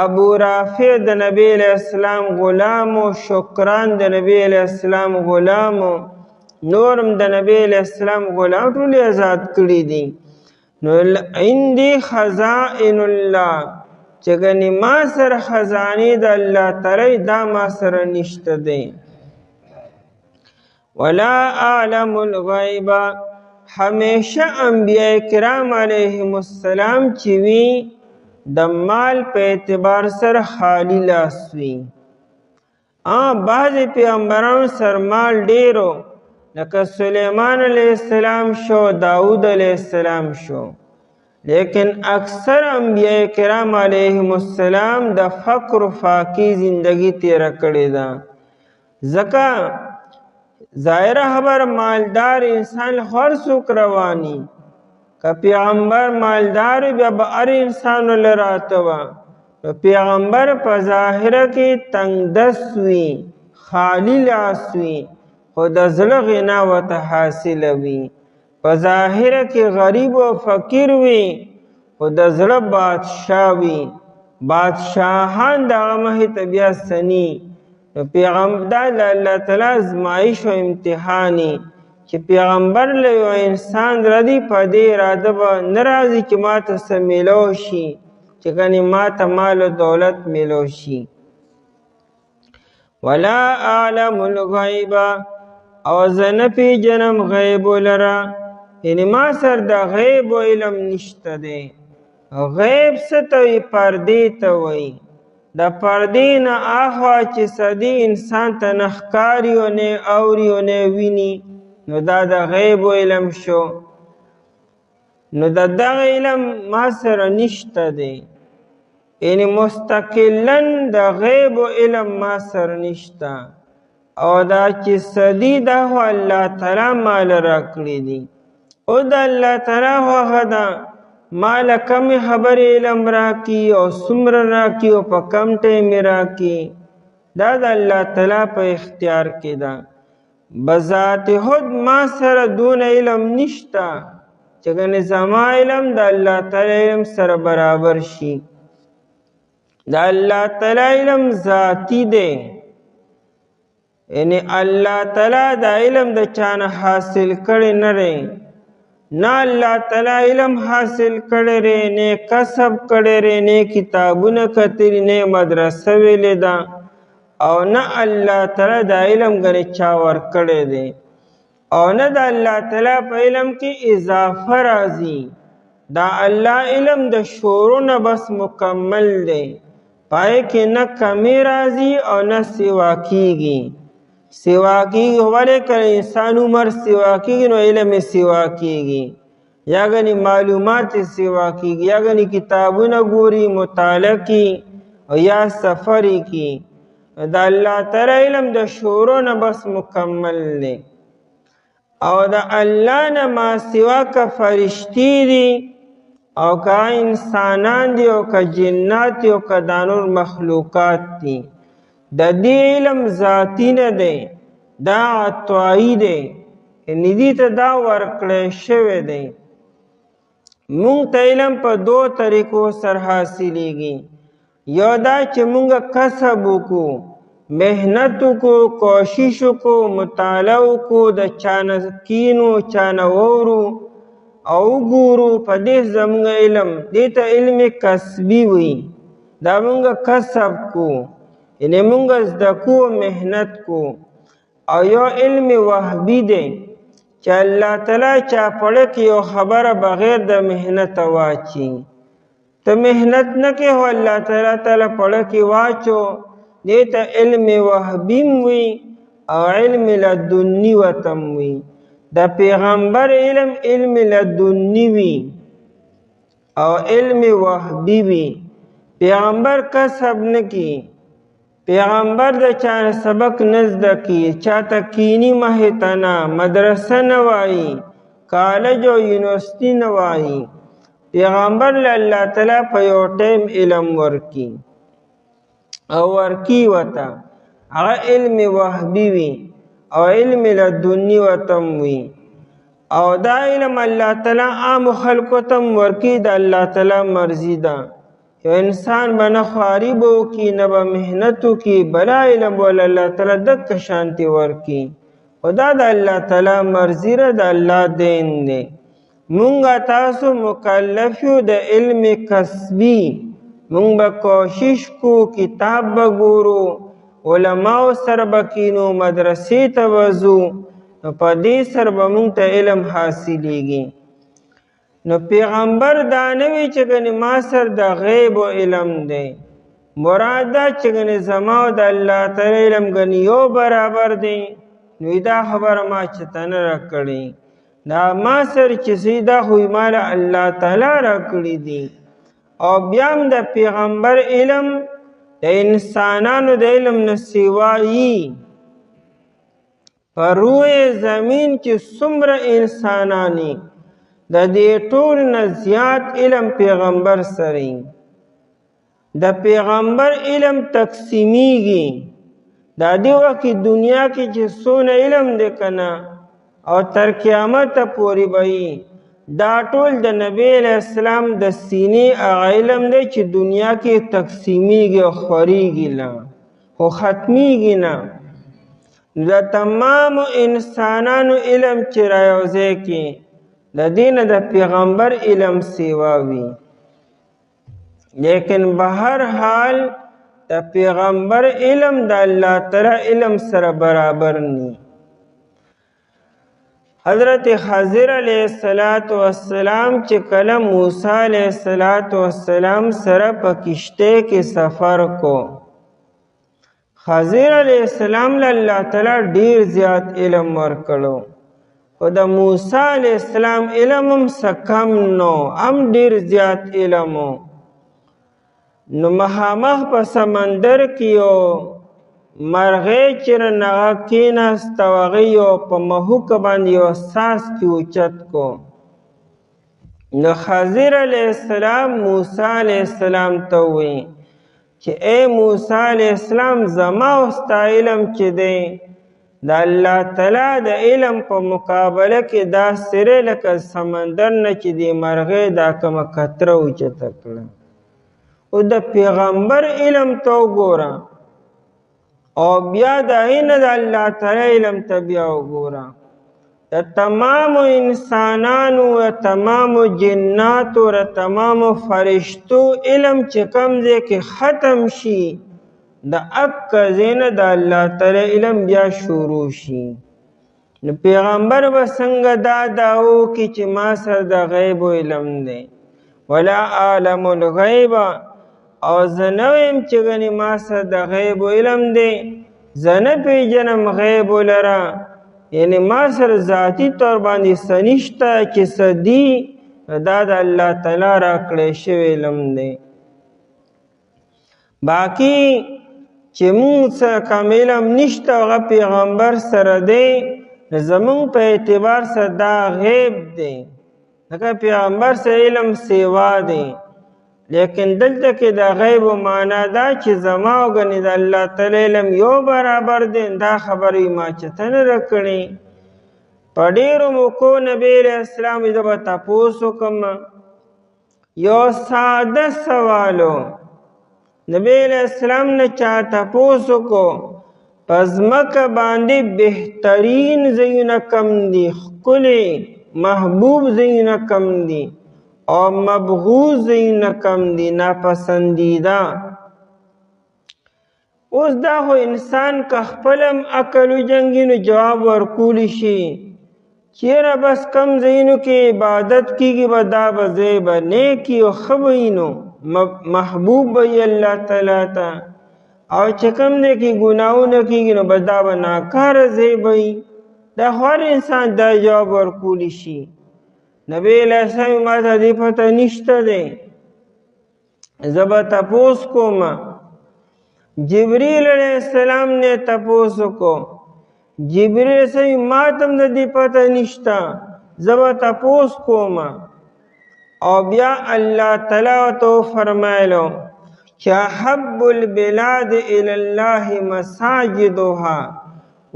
ابو رافع د نبی علیہ السلام غلام و، شکران د نبی علیہ السلام غلام و، نورم د نبی علیہ السلام غلام، ټول آزاد کړي دي. نو عندي خزائن الله چې ګنې ما سره خزانې د الله تعالی دا ما سره نشته دی. ولا اعلم الغیب، همیشه انبیاء کرام علیهم السلام چې وي د مال په اعتبار سره خالی لاس وي. بعضې پیغمبرانو سره مال ډیرو، لکه سلیمان علیه السلام شو، داود علیه السلام شو، لیکن اکثر انبیاء کرام علیهم السلام د فقر و فاقی زندگی تیره کړې ده. ځکه ظاهره خبر مالدار انسان خور څوک رواني، که پیغمبر مالدار بیا به هر انسان له راته وه. نو پیغمبر په ظاهره کې تنګ دست وي، خالی لاس وي، خو د زړه غنا ورته حاصله وي. په ظاهره کې غریب او فقیر وي، خو د زړه بادشاه وي. بادشاهان د هغه مخې ته بیا سني. نو پیغمبر دا د الله تعالی ازمایش او امتحاني چې پیغمبر له یو انسان ردي په دې اراده به نه راځي چې ما ته څه میلو شي، چې کنې ما ته مال و دولت میلو شي. ولا اعلم الغیب، او زه نه پیژنم غیب لره. یعنی ما سره د غیب علم نشته دی. غیب څه ته وایي؟ پردې ته وایي. د پردې نه اخوا چې سدي انسان ته نه ښکاري او نه اوري او نه ویني، نو دا د غیب علم شو. نو د دغه علم ما سره نشته دی، یعنی مستقلا د غیب علم ما سره نشته. او دا چې سدي دا خو الله تعالی مال راکړي دي. او د الله تعالی خوښه ده مال کمی خبر علم راکی او څومره راکی او په کم ټیم راکی، دا د الله تعالی په اختیار کې ده. بذات خود ما سره دون علم نشته چې ګنې زما علم د الله تعالی علم سره برابر شي. د الله تعالی علم ذاتی دی، یعنی الله تعالی دا علم د چانه حاصل کړي نه دی. نه الله تعالی علم حاصل کړی دی، نه کسب کړی دی، نه کتابونه کتلي، نه مدرسه ویلې ده، او نه الله تعالی دا علم ګنې چا ورکړی دی. او نه د الله تعالی په علم کې اضافه راځي. دا الله علم د شروع نه بس مکمل دی، پای کې نه کمی راځي او نه سوا کیږي. سوا کیږي ولې کله انسان عمر سوا کیږي نو علم سوا کیږي، یا غني معلومات سوا کیږي، یا غني کتابونه ګوري مطالعه کی او یا سفر کی. دا الله تعالی علم د شروع نه بس مکمل دی. او د الله نه ما سوا که فرشتي دي او که انسانان دي او که جنات دي او که دا نور مخلوقات دي، د دې علم ذاتی نه دی، دا عطایي دی، یعنې دې ته دا ورکړی شوی دی. مونږ ته علم په دو طریقو سره حاصلیږي. یو دا چې مونږ کسب وکړو، محنت وکړو، کوشش وکړو، مطالعه وکړو، د چانه کینو چانه وورو او وګورو، په دې زمونږ علم، دې ته علم کسبي وي. دا مونږ کسب کو، یعنی مونږ زده کو محنت کو. او یو علم وهبي دی چې الله تعالی چا پړه کې یو خبره بغیر د محنت واچي. ته محنت نه کې هو الله تعالی پړه کې واچو، دې ته علم وهبي وي او علم لدني وتم وي. د پیغمبر علم علم لدني وي او علم وهبي وي. پیغمبر کسب نه کی، پیغمبر د چا سبق نه زده کی، چاته کینی مهتنا مدرسه نه وایي، کالج او یونیورسټي نه وایي. پیغمبر له الله تعالی په یو ټیم علم ورکی او ورکی وته، هغه علم وهبي وي او علم لدني وتم وي. او دا علم الله تعالی عام خلکو ته ورکی، د الله تعالی مرضی ده. یو انسان به نه خواري به وکړي نه به محنت وکړي، بلا علم ول الله تعالی دکه شانتي ورکړي. خو دا د الله تعالی مرضي ده، د الله دین دی. مونږ تاسو مکلف یو د علم کسبي. مونږ به کوشش کو، کتاب به ګورو، علماو سره به کینو، مدرسې ته به ځو، نو په دې سره به مونږ ته علم حاصلیږي. نو پیغمبر دا نه وی چې ګنې ما سره د غیب علم دی. مراد دا چې ګنې زما او د الله تعالی علم ګنې یو برابر دی. نو دا خبره ما چېته نه راکړې، دا ما سره چې څه دا خو ما له الله تعالی راکړي دي. او بیا هم د پیغمبر علم د انسانانو د علم نه سوایي. په روی زمین چې څومره انسانانی، د دې ټول نه زیات علم پیغمبر سره. د پیغمبر علم تقسیمیږي. دا دې وخت دنیا کې چې څونه علم دی کنه او تر قیامت پورې به دا ټول د نبی علیہ السلام د سینې هغه علم دی چې دنیا کې تقسیمیږي او خورېږي نه، خو ختمیږي نه. د تمام انسانانو علم چې رايوځای کې د دین د پیغمبر علم سیوا وي. لیکن بهر حال د پیغمبر علم د الله تعالی علم سره برابر ني. حضرت خضر علیہ السلام چې کله موسی علیہ السلام سره په کشته کې سفر کو، خضر علیہ السلام له الله تعالی ډیر زیات علم ورکړو، خو د موسی علیہ السلام علم هم سکم نو، هم ډیر زیات علم و. نو مخامخ په سمندر کې یو مرغۍ چې رانغه کېناسته، هغې یو په مهوکه باندې یو څاڅکي اوچت کو. نو خضر علیہ السلام موسی علیہ السلام ته ووایي چې ای موسی علیہ السلام زما او ستا علم چې دی د الله تعالی د علم په مقابله کې دا سره لکه سمندر نه چې د مرغۍ دا کومه قطره اوچته کړه. او د پیغمبر علم ته وګوره او بیا د نه د الله تعالی علم ته بیا وګوره. د تمامو انسانانو و تمامو جناتو و تمامو فرشتو علم چې کوم ځای کې ختم شي، د اکه ځای نه د الله تعالی علم بیا شروع شي. نو پیغمبر به څنګه دا دعوه وکړي چې ما سره د غیب علم دی، ولا اعلم الغیب، او زه نه ویم چې ګنې ما سره د غیب علم دی، زه نه پېژنم غیب لره، یعنی ما سره ذاتي طور باندې څه نشته چې څه دي، دا د الله تعالی راکړی شوی علم دی. باقي چې مونږ سره کوم علم نشته هغه پیغمبر سره دی، زمونږ په اعتبار سره دا غیب دی، ځکه پیغمبر سره علم سیوا دی. لیکن دلته کې د غیب معنا دا چې زما او ګنې د الله تعالی علم یو برابر دی، دا خبرې ما چېرته نه راکړې. په ډېرو موقعو نبي علیه السلام زه به تپوس وکړم، یو ساده سوالو نبی علیه السلام نه چا تپوس وکړو په ځمکه باندې بهترین ځایونه کم دي، ښکلي محبوب ځایونه کم دي او مبغوض ځایونه کم دي، ناپسندیده. اوس دا خو انسان که خپلم عقل وجنګي نو جواب ورکولی شي، چیرې بس کم ځایونو کې عبادت کیږي به دا به ځای به نیک او ښه به وي، نو محبوب به وي الله تعالی ته، او چې کوم دی کې ګناهونه کیږي نو بس دا به ناکاره ځای به وي. دا خو هر انسان دا جواب ورکولی شي. نبی علیہ السلام ما ته دې پته نشته دی، زه به تپوس کوم. جبریل علیہ السلام نے تپوس وکړو، جبریل علیہ السلام ما ته هم د دې پته نشته، زه به تپوس کوم. او بیا الله تعالی ورته وفرمایلو چې احب البلاد الی الله مساجدها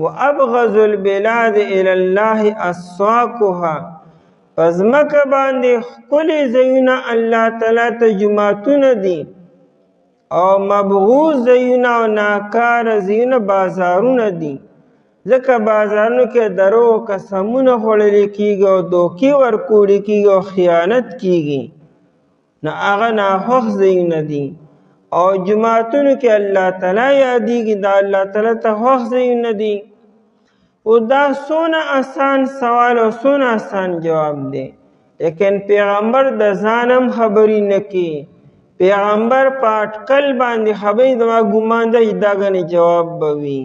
وابغض البلاد الی الله اسواقها. په ځمکه باندې ښکلي ځایونه الله تعالی ته جوماتونه دي، او مبغوض ځایونه او ناکاره ځایونه بازارونه دي، ځکه بازارونو کې درو قسمونه خوړلی کېږي او دوکې ورکولی کېږي او خیانت کېږي، نو هغه ناخوښ ځایونه دي. او جوماتونو کې الله تعالی یادېږي، دا الله تعالی ته خوښ ځایونه دي. او دا څونه آسان سوال او څونه آسان جواب دی، لیکن پیغمبر د ځان هم خبرې نه کوي. پیغمبر په اټکل باندې خبرې زما ګمان دی دا ګنې جواب به وي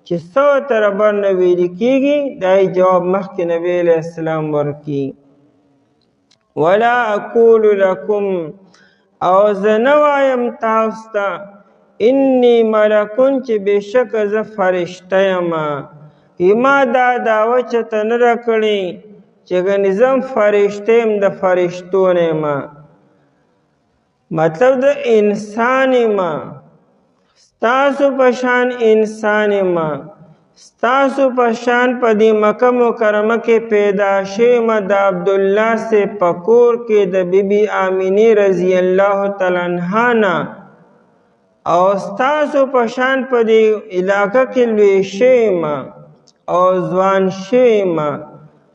چې څه ورته ربر نه ویلي کېږي، دا یې جواب مخکې نبی علیه السلام ورکړي. ولا اقول لکم، او زه نه وایم تاسو ته انی ملکون چې بېشکه زه فرشته یم. ما دا دعوه چېرته نه راکړې چې ګنې زه هم فرشته یم، د فرشتو نه یم، مطلب د انسان یم، ستاسو په شان انسان یم، ستاسو په شان په دې مکه مکرمه کې پیدا شوی یم، د عبدالله سے په کور کې د بی بی آمینې رضی الله تعالی عنها نه، او ستاسو په شان په دې علاقه کې لوی شوی یم او ځوان شوی یم،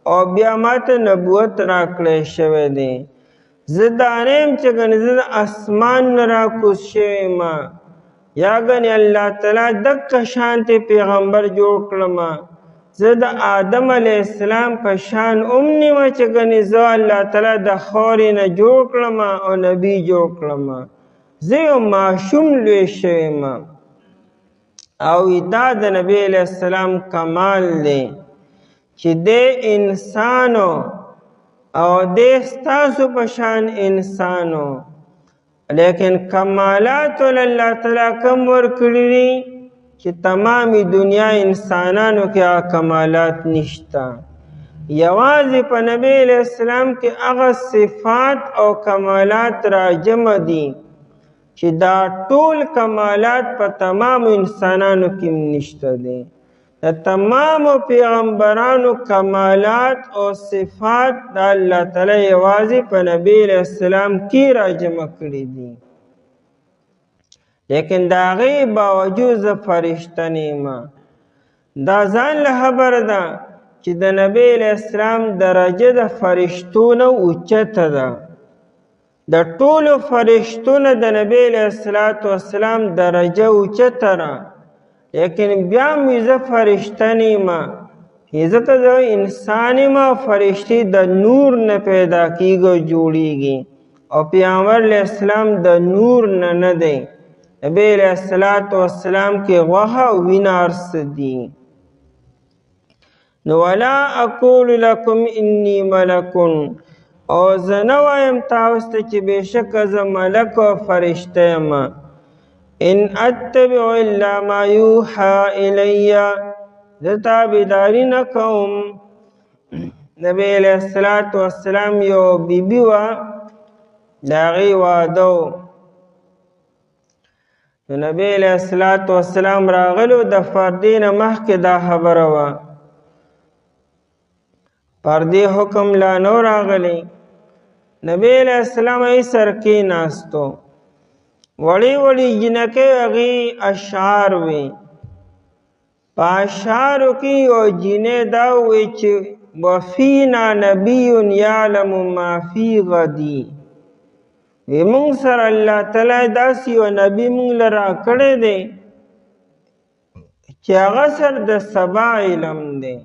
او بیا ماته نبوت راکړی شوی دی. زه دا نه یم چې ګنې زه د اسمان نه راکوز شوی یم، یا ګنې الله تعالی دقه شانتې پیغمبر جوړ کړم زه د آدم علیه السلام په شان نیمه چې ګنې زه الله تعالی د خاورې نه جوړ کړم او نبي جوړ کړم. زه یو ماشوم لوی شوی یم. او دا د نبی علیه السلام کمال دی چې دی انسانو او دی ستاسو په شان انسانو، لیکن کمالات الله تعالی کم ورکړي دي چې تمامی دنیا انسانانو کې کمالات نشته. یوازې په نبی علیہ السلام کې هغه صفات او کمالات راجمع دي چې دا ټول کمالات په تمامو انسانانو کې نشته دي. د تمامو پیغمبرانو کمالات او صفات د الله تعالی یوازې په نبی علیہ السلام کې راجمع کړي دي. لیکن دا غي باوجود زه فرشته نیمه. دا ځان له خبر ده چې د نبی علیہ السلام درجه د فرشتو نه اوچته ده. د ټولو فرشتو نه د نبی علیہ السلام درجه اوچته ده، لیکن بیا مې زه فرشته نیمه. ځکه زه انسان یم او فرشتې د نور نه پیدا کیږي او جوړیږي، او پیغمبر علیہ السلام د نور نه دی. نبی علیہ السلام کې غوښه او وینه ارس دي. نو ولا اقول لکم انی ملکن، او زه نه وایم تاسو ته چې بېشکه زه ملک او فرشته یم. ان اتبع الا ما یوحى الی، زه تابعداري نه کوم. نبی علیہ السلام یو بیبي وه، د هغې واده و. نو نبی علیہ السلام راغلو، د پردې نه مخکې دا خبره وه. پردې حکم لا نو راغلی. نبی علیہ السلام ای سر کېناستو. وړې وړې جنکۍ هغې اشعار وې. په اشعارو کې یو جینۍ دا ووی چې وفینا نبی یعلم ما فی غدی، مونږ سره الله تعالی داسې یو نبي مونږ له راکړی دی چې هغه سره د سبا علم دی.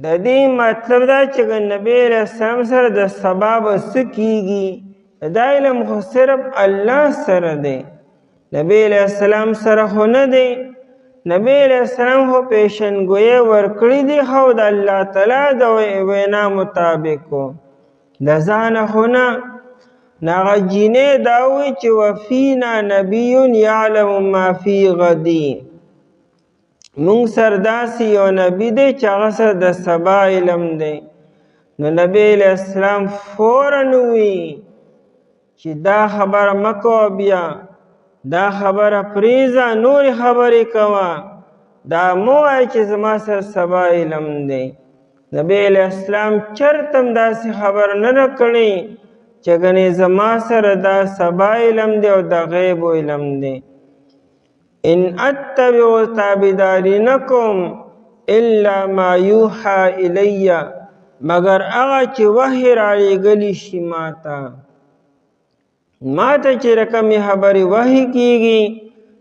د دې مطلب دا چې نبی علیہ السلام سره د سبا به څه کیږي، دا علم خو صرف الله سره دی، نبی علیہ السلام سره خو نه دی. نبی علیہ السلام خو پیشنګویي ورکړي دي، خو د الله تعالی د وینا مطابق د ځانه خو نه. هغه جینۍ دا وایي چې وفینا نبی یعلم ما فی غدی، مونږ سره داسې یو نبي دی چې هغه سره د سبا علم دی. نو نبی علیہ السلام فوراً وی چې دا خبره مه کوه، بیا دا خبره پریږده، نورې خبرې کوه، دا مه وایه چې زما سره سبا علم دی. نبی علیہ السلام چرته هم داسې خبره نه ده کړې چې ګنې زما سره دا سبا علم دی او د غیب علم دی. ان اتبع تابعداري نه کوم الا ما یوحى الی، مگر هغه چې وحی رالیږلی شي ماته چې رقمې خبرې وحی کېږي،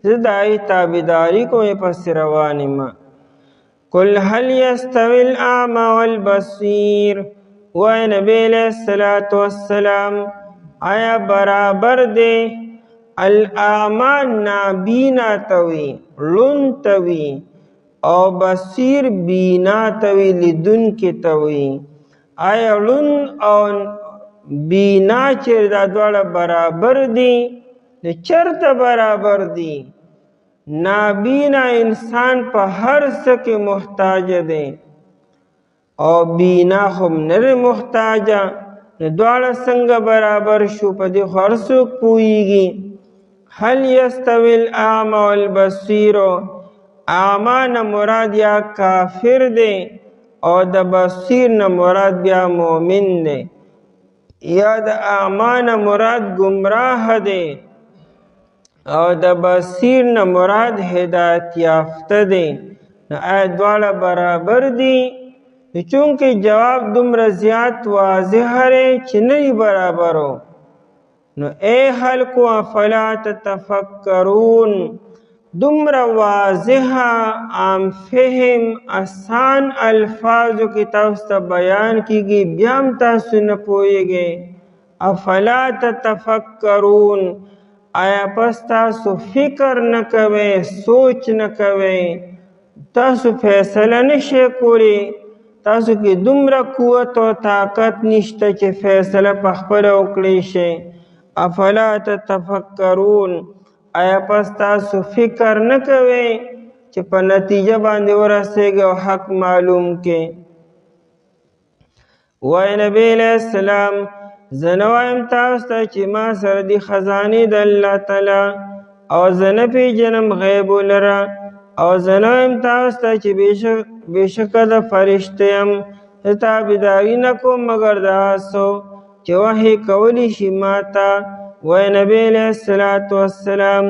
زه د هغې تابعداري کوم، پسې روان یم. قل هل یستوي الاعمى والبصیر، وایه نبی علیہ السلام آیا برابر دی الاعمى نابینا توی ړوند توی، او بصیر بینا توی لیدونکی توی. آیا ړوند او بینا چې دا دواړه برابر دي؟ نو چرته برابر دي؟ نابینا انسان په هر څه کې محتاج دی، او بینا خو نه دی محتاجه. نو دواړه څنګه برابر شو؟ په دې خو هر څوک پوهیږي. هل یستوي الاعمى والبصیر، اعمى نه مراد یا کافر دی، او د بصیر نه مراد بیا مؤمن دی. یا د اعمى نه مراد گمراه دی، او د بصیر نه مراد هدایت یافته دی. نو آیا دواړه برابر دي؟ چونکه جواب دومره زیات واضح دی چې نه دی برابرو. نو اے خلقو افلا تتفکرون، دومره واضحه عام فهم آسان الفاظو کې تاسو ته بیان کیږي بیا هم تاسو نه پوهیږئ. افلا تتفکرون آیا پس تاسو فکر نه کوئ، سوچ نه کوئ، تاسو فیصله نشئ کولی، تاسو کې دومره قوت او طاقت نشته چې فیصله پخپله وکړئ شئ. افلا تتفکرون آیا پس تاسو فکر نه کوئ چې په نتیجه باندې ورسېږئ او حق معلوم کې. وای نبی علیہ السلام زه نه وایم تاسو ته چې ما سره دي خزانې د الله تعالی او زه نه پیژنم غیب لره او زه نه وایم تاسو ته چې بېشکه د فرشته یم، زه تابعداري نه کوم مګر د هغه څه چې وحی کولی شي ما ته. وای نبی علیہ السلام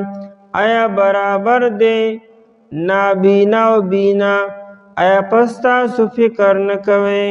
آیا برابر دی نابینا او بینا؟ آیا پس تاسو فکر نه کوئ؟